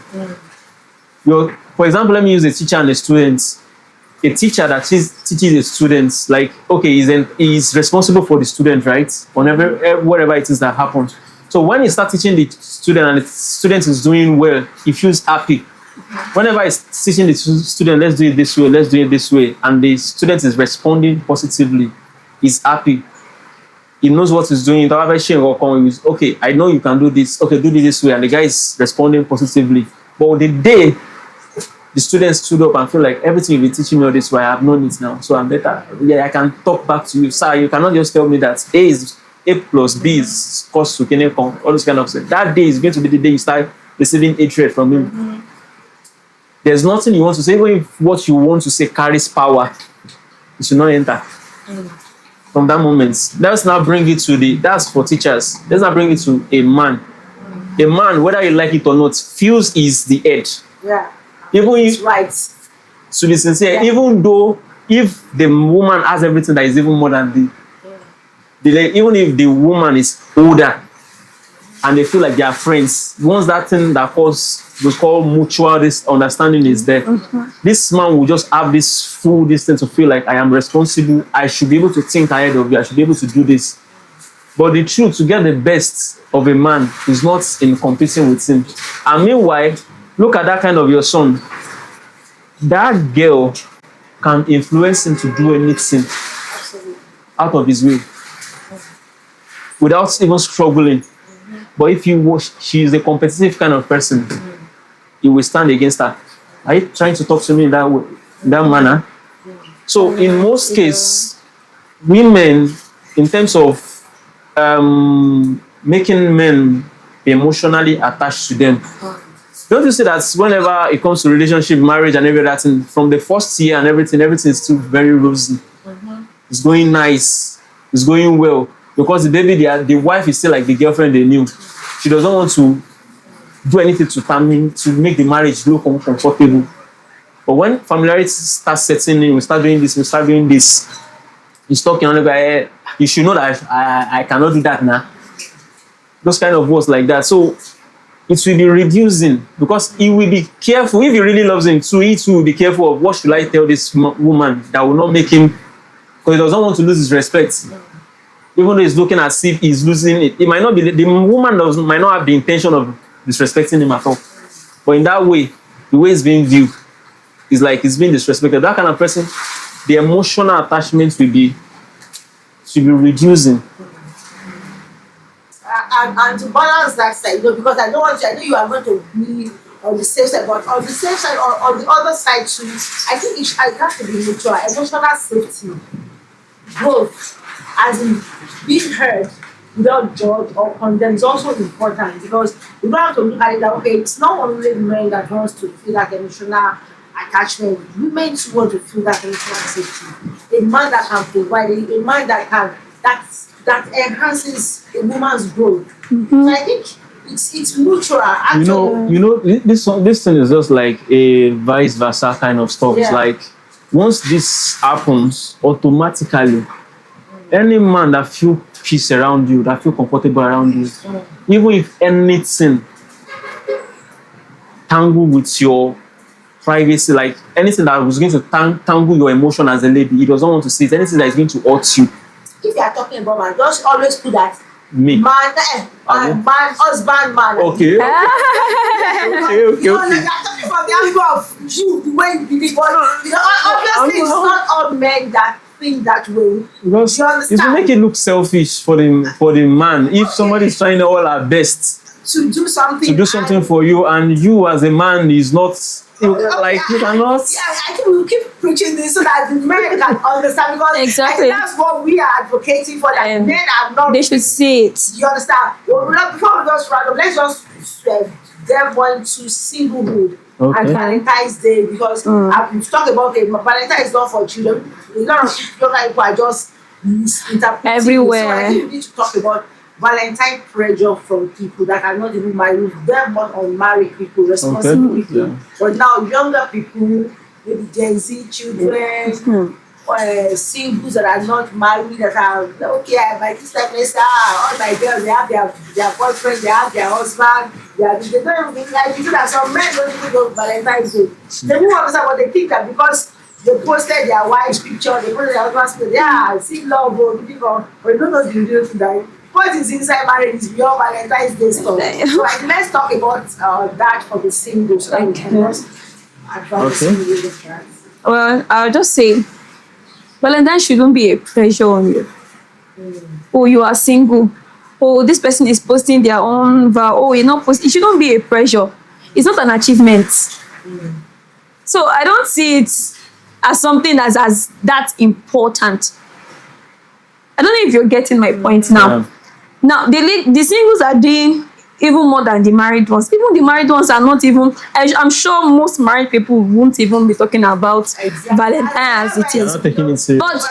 For example, let me use a teacher and a student. A teacher that teaches the students, like, okay, he's responsible for the student, right? Whenever, whatever it is that happens. So when he starts teaching the student and the student is doing well, he feels happy. Whenever he's teaching the student, let's do it this way, let's do it this way, and the student is responding positively, he's happy. He knows what he's doing. Okay, I know you can do this. Okay, do this way, and the guy is responding positively. But the day the students stood up and feel like everything you've been teaching me all this way, I have known it now, so I'm better. Yeah, I can talk back to you, sir. You cannot just tell me that A plus B is equals to Kenekon, all this kind of stuff. That day is going to be the day you start receiving hatred from him. There's nothing you want to say, even if what you want to say carries power, it should not enter. From that moment, let's now bring it to that's for teachers. Let's now bring it to a man. A man, whether you like it or not, feels is the edge. Yeah. Even It's if, right. to be sincere, Yeah. even though if the woman has everything that is even more than even if the woman is older and they feel like they are friends, once that thing that we call mutual this understanding is there, this man will just have this full distance to feel like I am responsible, I should be able to think ahead of you, I should be able to do this. But the truth, to get the best of a man is not in competing with him. And meanwhile, look at that kind of your son. That girl can influence him to do anything out of his way without even struggling. But if she is a competitive kind of person, you will stand against her. Are you trying to talk to me in that way, in that manner? So in most cases, women, in terms of making men be emotionally attached to them, don't you see that whenever it comes to relationship, marriage, and everything, from the first year and everything is still very rosy. It's going nice. It's going well. Because the baby, the wife is still like the girlfriend they knew. She doesn't want to do anything to make the marriage look uncomfortable. But when familiarity starts setting in, we start doing this, he's talking on the guy, you should know that I cannot do that now. Those kind of words like that. So it will be reducing, because he will be careful. If he really loves him too, he too will be careful of what should I tell this woman that will not make him, because he doesn't want to lose his respect. Even though he's looking as if he's losing it. It might not be, the woman might not have the intention of disrespecting him at all. But in that way, the way it's being viewed is like it's being disrespected. That kind of person, the emotional attachment should be reducing. And to balance that side, because I know you are going to be on the safe side, but on the safe side, on the other side too, I think it has to be mutual. Emotional safety, growth, as in being heard without judged or condemned is also important, because you don't have to look at it that, okay, it's not only men that wants to feel that emotional attachment, women too want to feel that emotional safety. A man that can provide, a man that enhances a woman's growth. So I think it's mutual. Actually. This thing is just like a vice versa kind of stuff. Yeah. It's like once this happens, automatically, any man that feel peace around you, that feel comfortable around you, even if anything tangle with your privacy, like anything that was going to tangle your emotion as a lady, he doesn't want to see it. Anything that is going to hurt you. If you are talking about man, just always put that Me. man, husband, man. Okay. Okay. You are talking from the angle of you, the way you believe. But obviously, it's not all men that think that way. Because You it understand? will make it look selfish for the man if somebody is trying all her best To do something. for you, and you as a man is not like you cannot. Yeah, I think we'll keep preaching this so that the men can understand, because Exactly. I think that's what we are advocating for. That And men are not. They should see it. You understand? Well, before we just random, let's just delve into singlehood Okay. and Valentine's Day, because we've talked about it. Valentine is not for children. A lot of younger people are just misinterpreting. Everywhere. So I think we need to talk about Valentine pressure from people that are not even married. They're more unmarried people, responsible Okay. people. Yeah. But now younger people, maybe Gen Z children, singles that are not married, that are okay. My sister, all my girls, they have their boyfriend, they have their husband. They don't even like you. That some men don't even go Valentine's Day. They won't understand what they think that because they posted their wife's picture, they posted their husband's picture. Yeah, see love or people, but they don't know the real thing that what is inside marriage is beyond Valentine's Day stuff. So let's talk about that for the singles. So that we can just advance Okay. with that. Well, I'll just say Valentine shouldn't be a pressure on you. Oh, you are single. Oh, this person is posting their own vow. Oh, you're not posting. It shouldn't be a pressure. It's not an achievement. So I don't see it as something that's as that important. I don't know if you're getting my point now. Yeah. Now, the singles are doing even more than the married ones. Even the married ones are not even. I'm sure most married people won't even be talking about Exactly. Valentine as it They're is. not taking it serious. But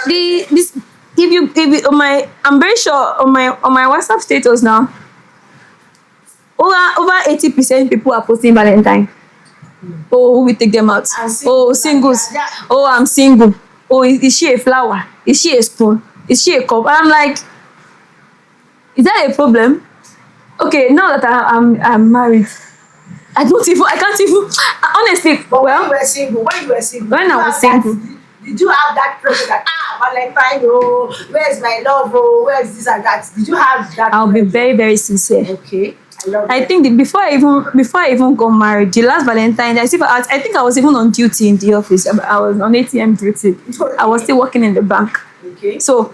if on my, I'm very sure on my WhatsApp status now, over 80% people are posting Valentine. Oh, who will take them out? And singles, Oh, singles. yeah. Oh, I'm single. Oh, is she a flower? Is she a spoon? Is she a cup? And I'm like, is that a problem? Okay, now that I'm married, I can't even honestly. But when you Well, were single, When did I you was have that- single. did you have that pressure that Valentine, oh, where's my love, oh, where's this and that? Did you have that? I'll be pressure? very, very sincere. Okay, I love I that. think before I even got married, the last Valentine, I think I was even on duty in the office. I was on ATM duty. I was still working in the bank. Okay. So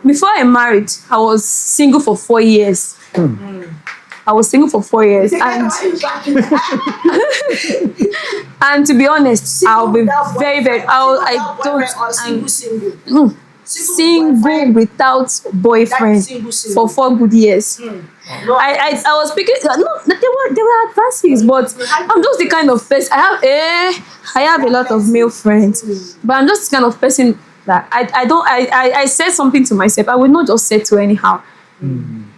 before I married, I was single for 4 years. I was single for 4 years, and to be honest, I'll be very, very. I don't. Single. Single without boyfriend Single. for 4 good years. No, I was speaking. No, there were advances, but I'm just the kind of person. I have a lot of male friends, but I'm just the kind of person that I said something to myself. I will not just settle anyhow.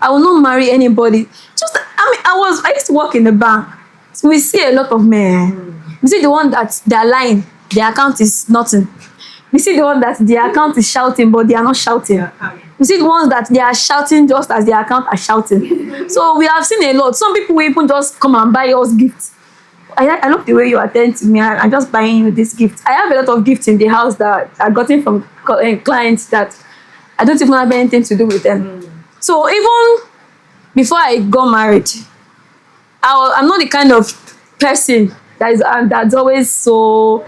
I will not marry anybody. I used to work in the bank. So we see a lot of men. We see the one that they are lying, their account is nothing. We see the one that their account is shouting, but they are not shouting. We see the ones that they are shouting just as their account are shouting. So we have seen a lot. Some people will even just come and buy us gifts. I love the way you attend to me. I'm just buying you this gift. I have a lot of gifts in the house that I've gotten from clients that I don't even have anything to do with them. So even before I got married, I'm not the kind of person that's always so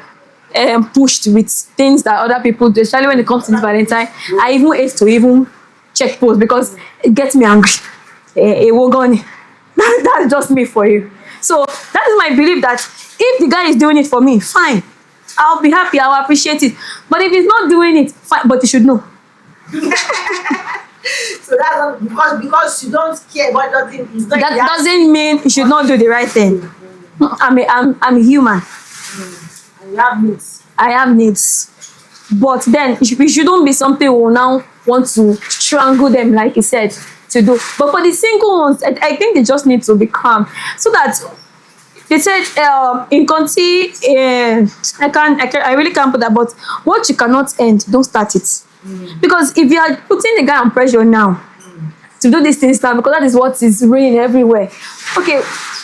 pushed with things that other people do, especially when it comes to this Valentine. I even hate to even check posts because it gets me angry. That's just me for you. So that is my belief that if the guy is doing it for me, fine. I'll be happy, I'll appreciate it. But if he's not doing it, fine, but you should know. So that's not because you don't care about nothing. It's not That doesn't mean you should not do the right thing. I'm human. And you have needs. I have needs. But then it shouldn't be something we will now want to strangle them, like you said, to do. But for the single ones, I think they just need to be calm. So that they said in Conti, I really can't put that, but what you cannot end, don't start it. Because if you are putting the guy on pressure now to do these things now, because that is what is raining everywhere. Okay,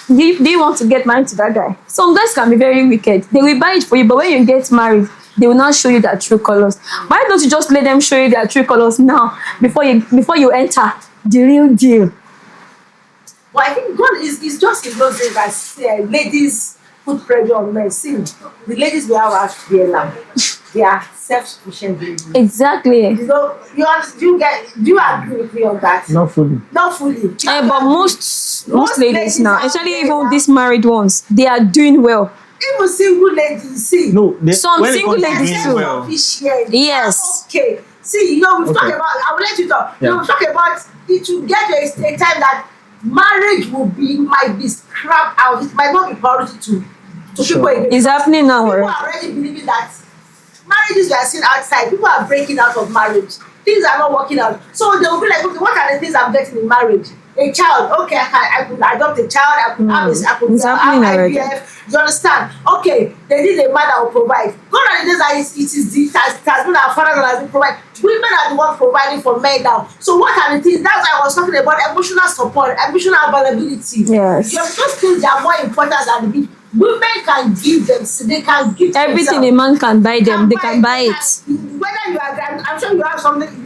do you want to get married to that guy? Some guys can be very wicked. They will buy it for you, but when you get married, they will not show you their true colors. Why don't you just let them show you their true colors now before you enter the real deal? But I think God is just in those days that ladies put pressure on men. See, the ladies we have asked they are self-sufficient ladies. Exactly. You know, do you agree with me on that? Not fully. Not fully. But most ladies ladies now, out especially there even now- these married ones, they are doing well. Even single ladies, see. No, Some when it single comes to ladies doing too. well, Efficient. Yes. Okay. See, we've Okay. talked about. I will let you talk. Yeah. We've talked about it will get to a time that marriage might be scrapped out. It might not be priority to Sure. people. It's happening now. People Already. are already believing that marriages we are seeing outside, people are breaking out of marriage. Things are not working out. So they will be like, okay, what are the things I'm getting in marriage? A child, okay, I could adopt a child, I could have I could It's have happening already. IVF. You understand? Okay, they need a man that will provide. Gone are the days that it has been our father that has been providing. Women are the ones providing for men now. So what are the things? That's why I was talking about emotional support, emotional availability. Yes. Those things are more important than the gift. Women can give them, they can give Everything a themselves. man can buy them, they can buy it. Whether you are, I'm sure you have something, you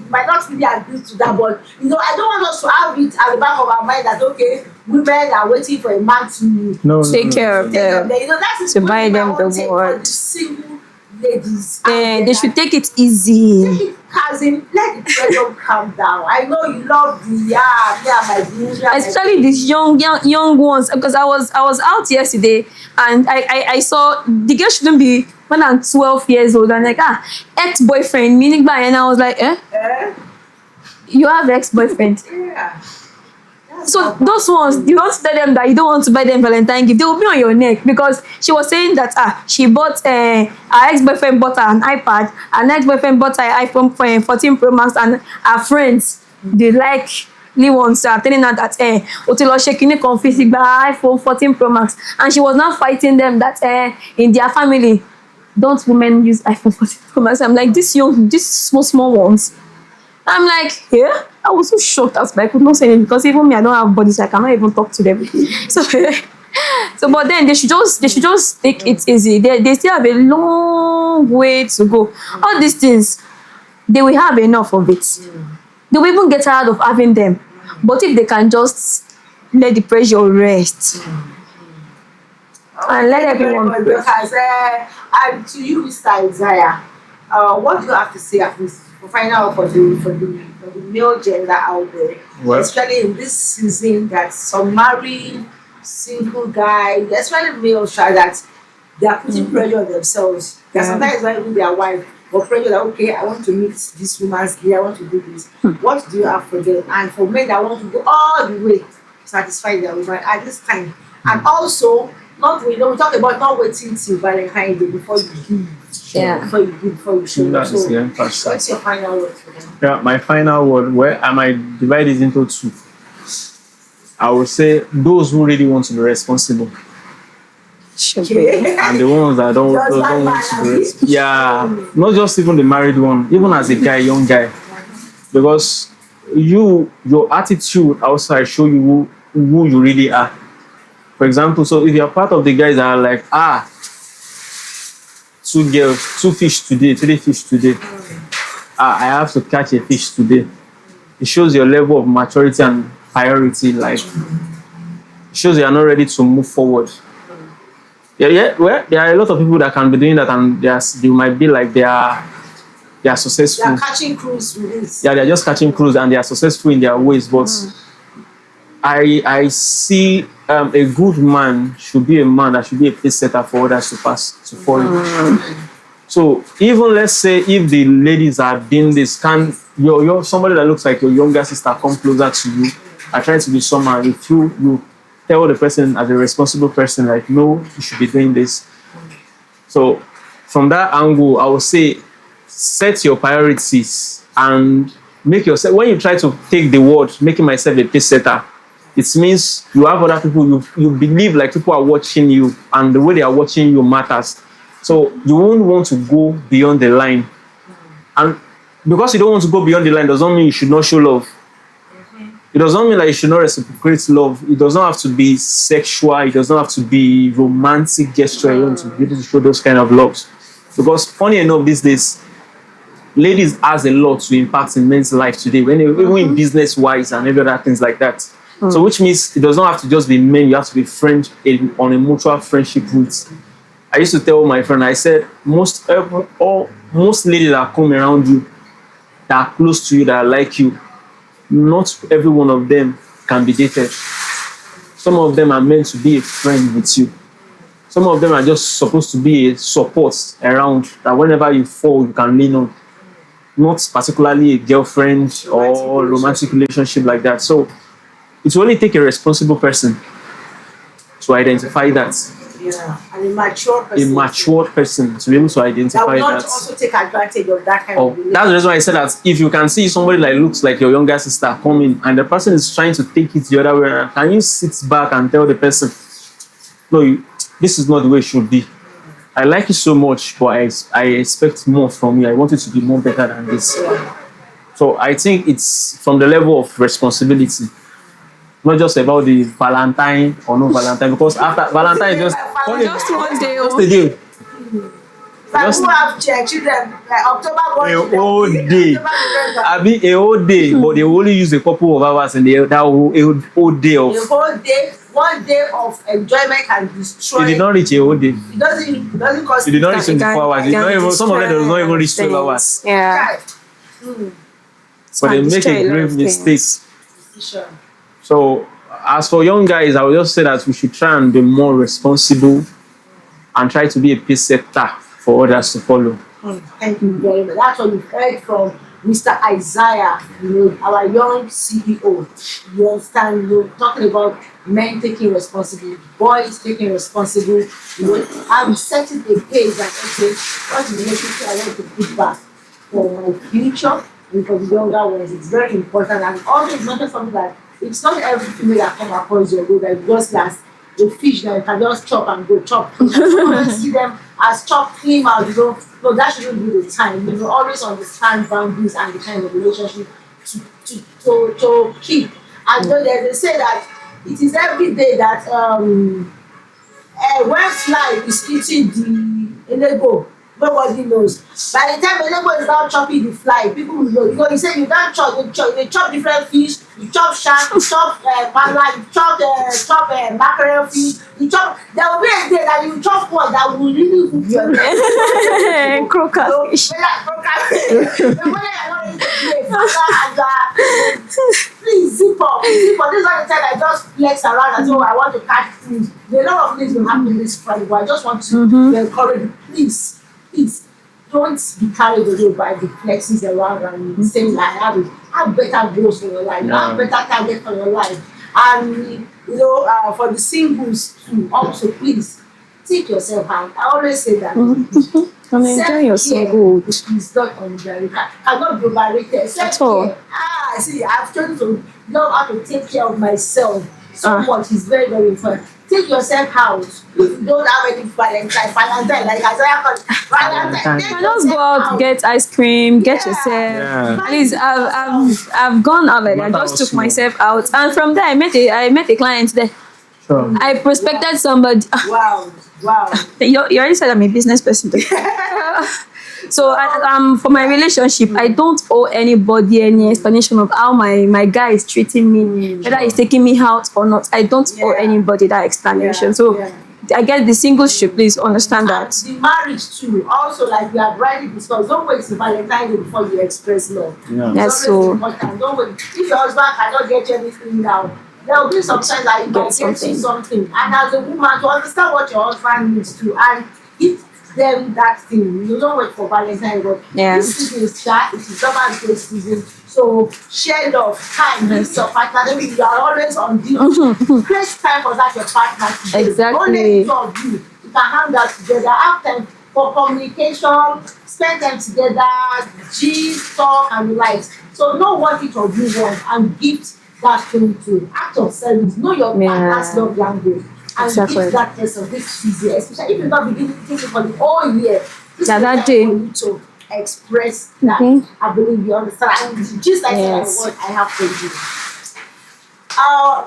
might not really agree to that, but I don't want us to have it at the back of our mind that okay, women are waiting for a man to No, Take care of them. That is To what buy I them want the take world. for the single ladies. They should take it easy. Take it as in, let the pressure calm down. I know you love the me and my views, Especially these young ones, because I was out yesterday and I saw the girl shouldn't be more than 12 years old, and like ex-boyfriend meaning by, and I was like you have ex-boyfriend. Yeah. So those ones, you want to tell them that you don't want to buy them Valentine gift, they will be on your neck, because she was saying that she bought her ex-boyfriend bought her an iPad, and ex-boyfriend bought her iPhone 14 Pro Max, and her friends they ones are telling her that Otilo Shekini confessing by iPhone 14 Pro Max, and she was now fighting them that in their family don't women use iPhone 14 Pro Max. I'm like, these small ones. I'm like, yeah. I was so shocked as I could not say it, because even me, I don't have body, so I cannot even talk to them. So but then they should just take it easy. They still have a long way to go. All these things, they will have enough of it. They will even get tired of having them. But if they can just let the pressure rest and let everyone rest. And to you, Mr. Isaiah, what do you have to say at least for final for the male gender out there, Well, especially in this season that some married single guys, especially male child, that they are putting pressure on themselves. That sometimes not even their wife, but pressure that okay, I want to meet this woman's gear, I want to do this. What do you have for them? And for men that want to go all the way to satisfy their woman at this time, and also not we talk about not waiting till Valentine Day before you give. Yeah. Before you show that up. is So, the emphasis. what's your final word for them? Yeah, my final word, where I might divide it into two. I would say those who really want to be responsible, Okay. and the ones that don't Just want like to be that. yeah, not just even the married one, even as a guy, young guy, because your attitude outside show you who you really are. For example, so if you're part of the guys that are like two girls, two fish today, 3 fish today. I have to catch a fish today. It shows your level of maturity and priority in life. It shows you are not ready to move forward. Yeah. Well, there are a lot of people that can be doing that, and they might be like they are They successful. are catching cruise with this. Yeah, they're just catching cruise and they are successful in their ways. But I see a good man should be a man that should be a pace setter for others to follow. So even let's say if the ladies are doing this, can you're somebody that looks like your younger sister come closer to you, are trying to be someone, if you tell the person as a responsible person, like, no, you should be doing this. So from that angle, I would say set your priorities and make yourself, when you try to take the word making myself a pace setter, it means you have other people, you believe like people are watching you, and the way they are watching you matters. So you won't want to go beyond the line. And because you don't want to go beyond the line doesn't mean you should not show love. It doesn't mean like you should not reciprocate love. It does not have to be sexual. It does not have to be romantic gesture. You want to be able to show those kind of loves. Because funny enough, these days, ladies has a lot to impact in men's life today, even in business-wise and every other things like that. So which means it does not have to just be men. You have to be friends on a mutual friendship route. I used to tell my friend, I said, most ladies that come around you, that are close to you, that are like you, not every one of them can be dated. Some of them are meant to be a friend with you. Some of them are just supposed to be a support around, that whenever you fall, you can lean on. Not particularly a girlfriend or romantic relationship like that. So it will only take a responsible person to identify that. Yeah, an immature a person. matured person to be able to That identify will not that. also take advantage of that kind Oh, of relationship. that's the reason why I said that if you can see somebody like looks like your younger sister coming and the person is trying to take it the other way around, can you sit back and tell the person, no, this is not the way it should be. I like you so much, but I expect more from you. I want it to be more better than this. So I think it's from the level of responsibility, not just about the Valentine or no Valentine, because after Valentine is Just one day. just a day. Like Just who have children like October a going whole day. October, November. I mean a whole day, but they will only use a couple of hours in that whole day of. A whole day, 1 day of enjoyment can destroy. It did not reach a whole day. It doesn't cost. It did not reach 24 hours. It did not even, some of them does not even reach 12 things. hours. Yeah. But they can make destroy a a lot grave of things. mistake. Sure. So as for young guys, I would just say that we should try and be more responsible and try to be a pace setter for others to follow. Thank you very much. That's what we've heard from Mr. Isaiah, our young CEO. You understand, talking about men taking responsibility, boys taking responsibility, and setting a pace that, okay, what is the message I want to put back for my future and for the younger ones? It's very important, and also it's not just something that it's not every female that come across your road that just as a fish that you can just chop and go chop. You don't see them as chop clean out, No, that shouldn't be the time. Always understand boundaries and the kind of relationship to keep. And then they say that it is every day that when fly is eating the elego, nobody knows. By the time elego is now chopping the fly, people will know. Because you say you don't chop, you chop different fish, you chop shark, you chop pala, you chop mackerel fish, you chop. There will be a day that you chop one that will really hook your neck. Croaker fish. Please zip up. This is not the time I just flex around and say, oh, I want to catch things. There are a lot of things will happen this Friday, but I just want to encourage you, please, don't be carried away by the flexes around and saying I have better goals for your life, have better target for your life. And for the singles too, also please take yourself out. I always say that. And enjoy yourself good. It's not underrated. Cannot be overrated. At all. See, I've tried to know how to take care of myself so much. It's very, very important. Take yourself out. If you don't have any Valentine, like Isaiah called Valentine. You just go out, get ice cream, get yourself. Yeah. At least I've gone out like that. I just took myself out, and from there I met a client there. Sure. I prospected somebody. Wow. You already said I'm a business person. So for my relationship, I don't owe anybody any explanation of how my guy is treating me, whether he's taking me out or not. I don't owe anybody that explanation. I get the single ship. Please understand that. The marriage too. Also, like we have rightly discussed, don't wait till Valentine Day before you express love. Yeah. Yes, It's always so important. Don't wait. If your husband cannot get you anything now, there will be some times that you can get you something. And as a woman, to understand what your husband needs to, and give them that thing. You don't wait for Valentine, but this season is shy. It is summer break season. So share love, time with your partner. Maybe you are always on duty. Create time for that your partner today. Exactly. Don't let it all you. You can hang out together. Have time for communication. Spend time together. Gist, talk, and relax. So know what each of you want and gift that thing to. Act of service. Know your partner's love language. And give that person this season, especially if you're not beginning to think for the whole year. that day. For you to express that. I believe you understand. And just like what I have for you.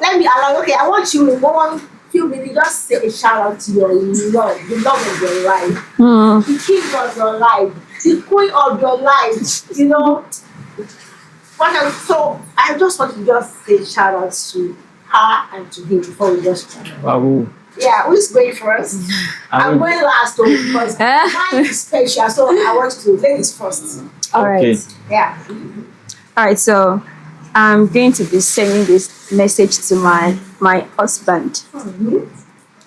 Let me allow. Okay, I want you in one few minutes just say a shout out to your love, the love of your life, the king of your life, the queen of your life. So I just want to just say shout out to her and to him before we just start. Wow. Yeah, who's going first? I'm going last because mine is special, so I want to ladies first. All right. Yeah. All right. So I'm going to be sending this message to my husband,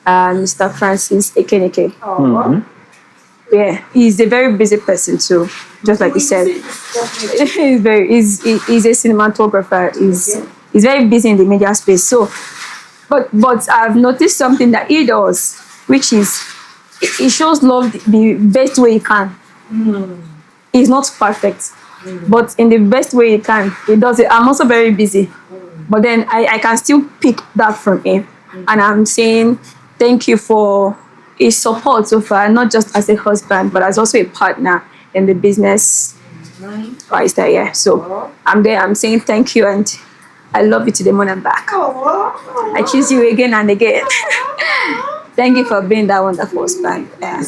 Mr. Francis Ekenike. Yeah, he's a very busy person too, just like you said. He's a cinematographer. He's very busy in the media space. So, but I've noticed something that he does. which is it shows love the best way it can. It's not perfect, but in the best way it can, it does it. I'm also very busy, but then I can still pick that from him, and I'm saying thank you for his support so far, not just as a husband, but as also a partner in the business. Right there, yeah. So I'm there. I'm saying thank you, and I love you to the moon and back. I choose you again and again. Thank you for being that wonderful husband. Yeah.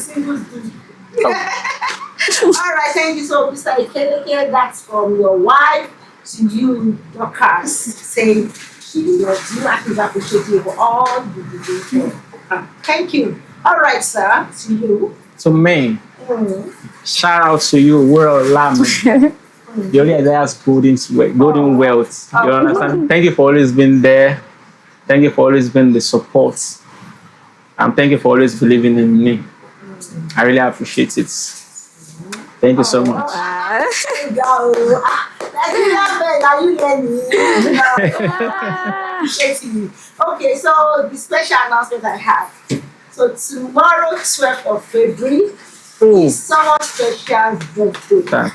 All right, thank you so much, Mr. Ikeleke. That's from your wife to you, Dorcas, saying she loves you and is appreciative you for all you do for her. Thank you. All right, sir, to you. So, man, shout out to you, World Lam. The only idea is golden wealth. You understand? Thank you for always being there. Thank you for always being the support. And thank you for always believing in me. I really appreciate it. Thank you so much. Okay, so the special announcement I have. So tomorrow, 12th of February, is someone's special birthday. That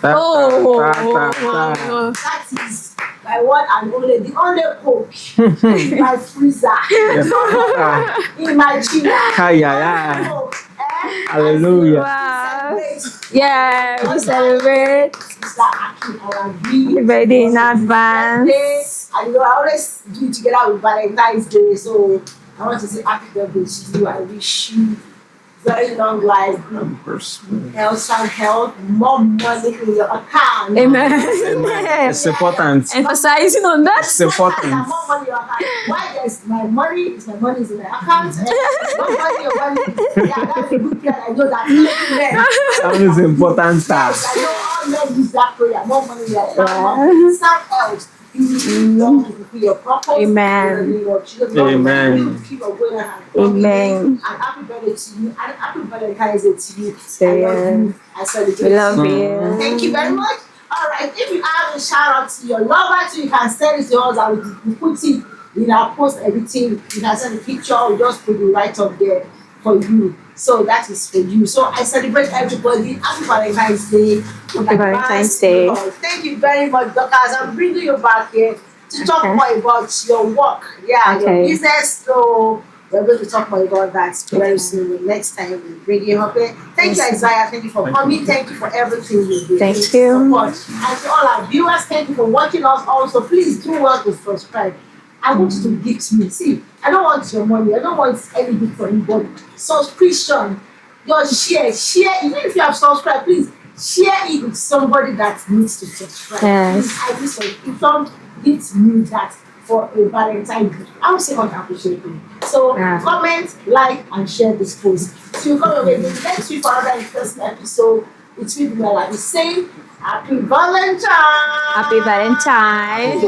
is my one and only, the only coke in my freezer, in my chiller. Hallelujah. Wow. Yeah, we celebrate. Mr. Aki Alabi. Happy birthday in advance. And I always do it together with Valentine's Day, so I want to say happy birthday to you. I wish you very long life, health and health, more money in your account. Amen. It's important. Emphasizing on that. It's important. More money in your account. Why there's my money? Is my money is in my account. More money, your money. Yeah, that's a good plan. I know that. That is important. Yes, I know all men use that prayer. More money in your account. Some else. You will your purpose. Amen. Amen. Amen. And happy birthday to you. And happy Valentine's Day to you. I love you. I celebrate We love you. Thank you very much. All right. If you have a shout out to your lover, too, you can send it to us and we put it in our post everything. You can send a picture or just put it right up there for you. So that is for you. So I celebrate everybody. Happy Valentine's Day. Happy Valentine's Day. Thank you very much, Dorcas. I'm bringing you back here to talk more about your work. Yeah, your business. So we're going to talk more about that very soon. Next time we bring you up here. Thank you, Isaiah. Thank you for coming. Thank you for everything you do. Thank you. Support. And to all our viewers, thank you for watching us also. Please do well to subscribe. I want you to gift me. See, I don't want your money. I don't want anything from anybody. Subscription, your share. Even if you have subscribed, please share it with somebody that needs to subscribe. Yes. Please, I wish you don't gift me that for a Valentine gift. I will say how to appreciate you. So comment, like, and share this post. So you come away next week for another interesting episode. It's with Bunmi Alabi saying Happy Valentine. Happy Valentine.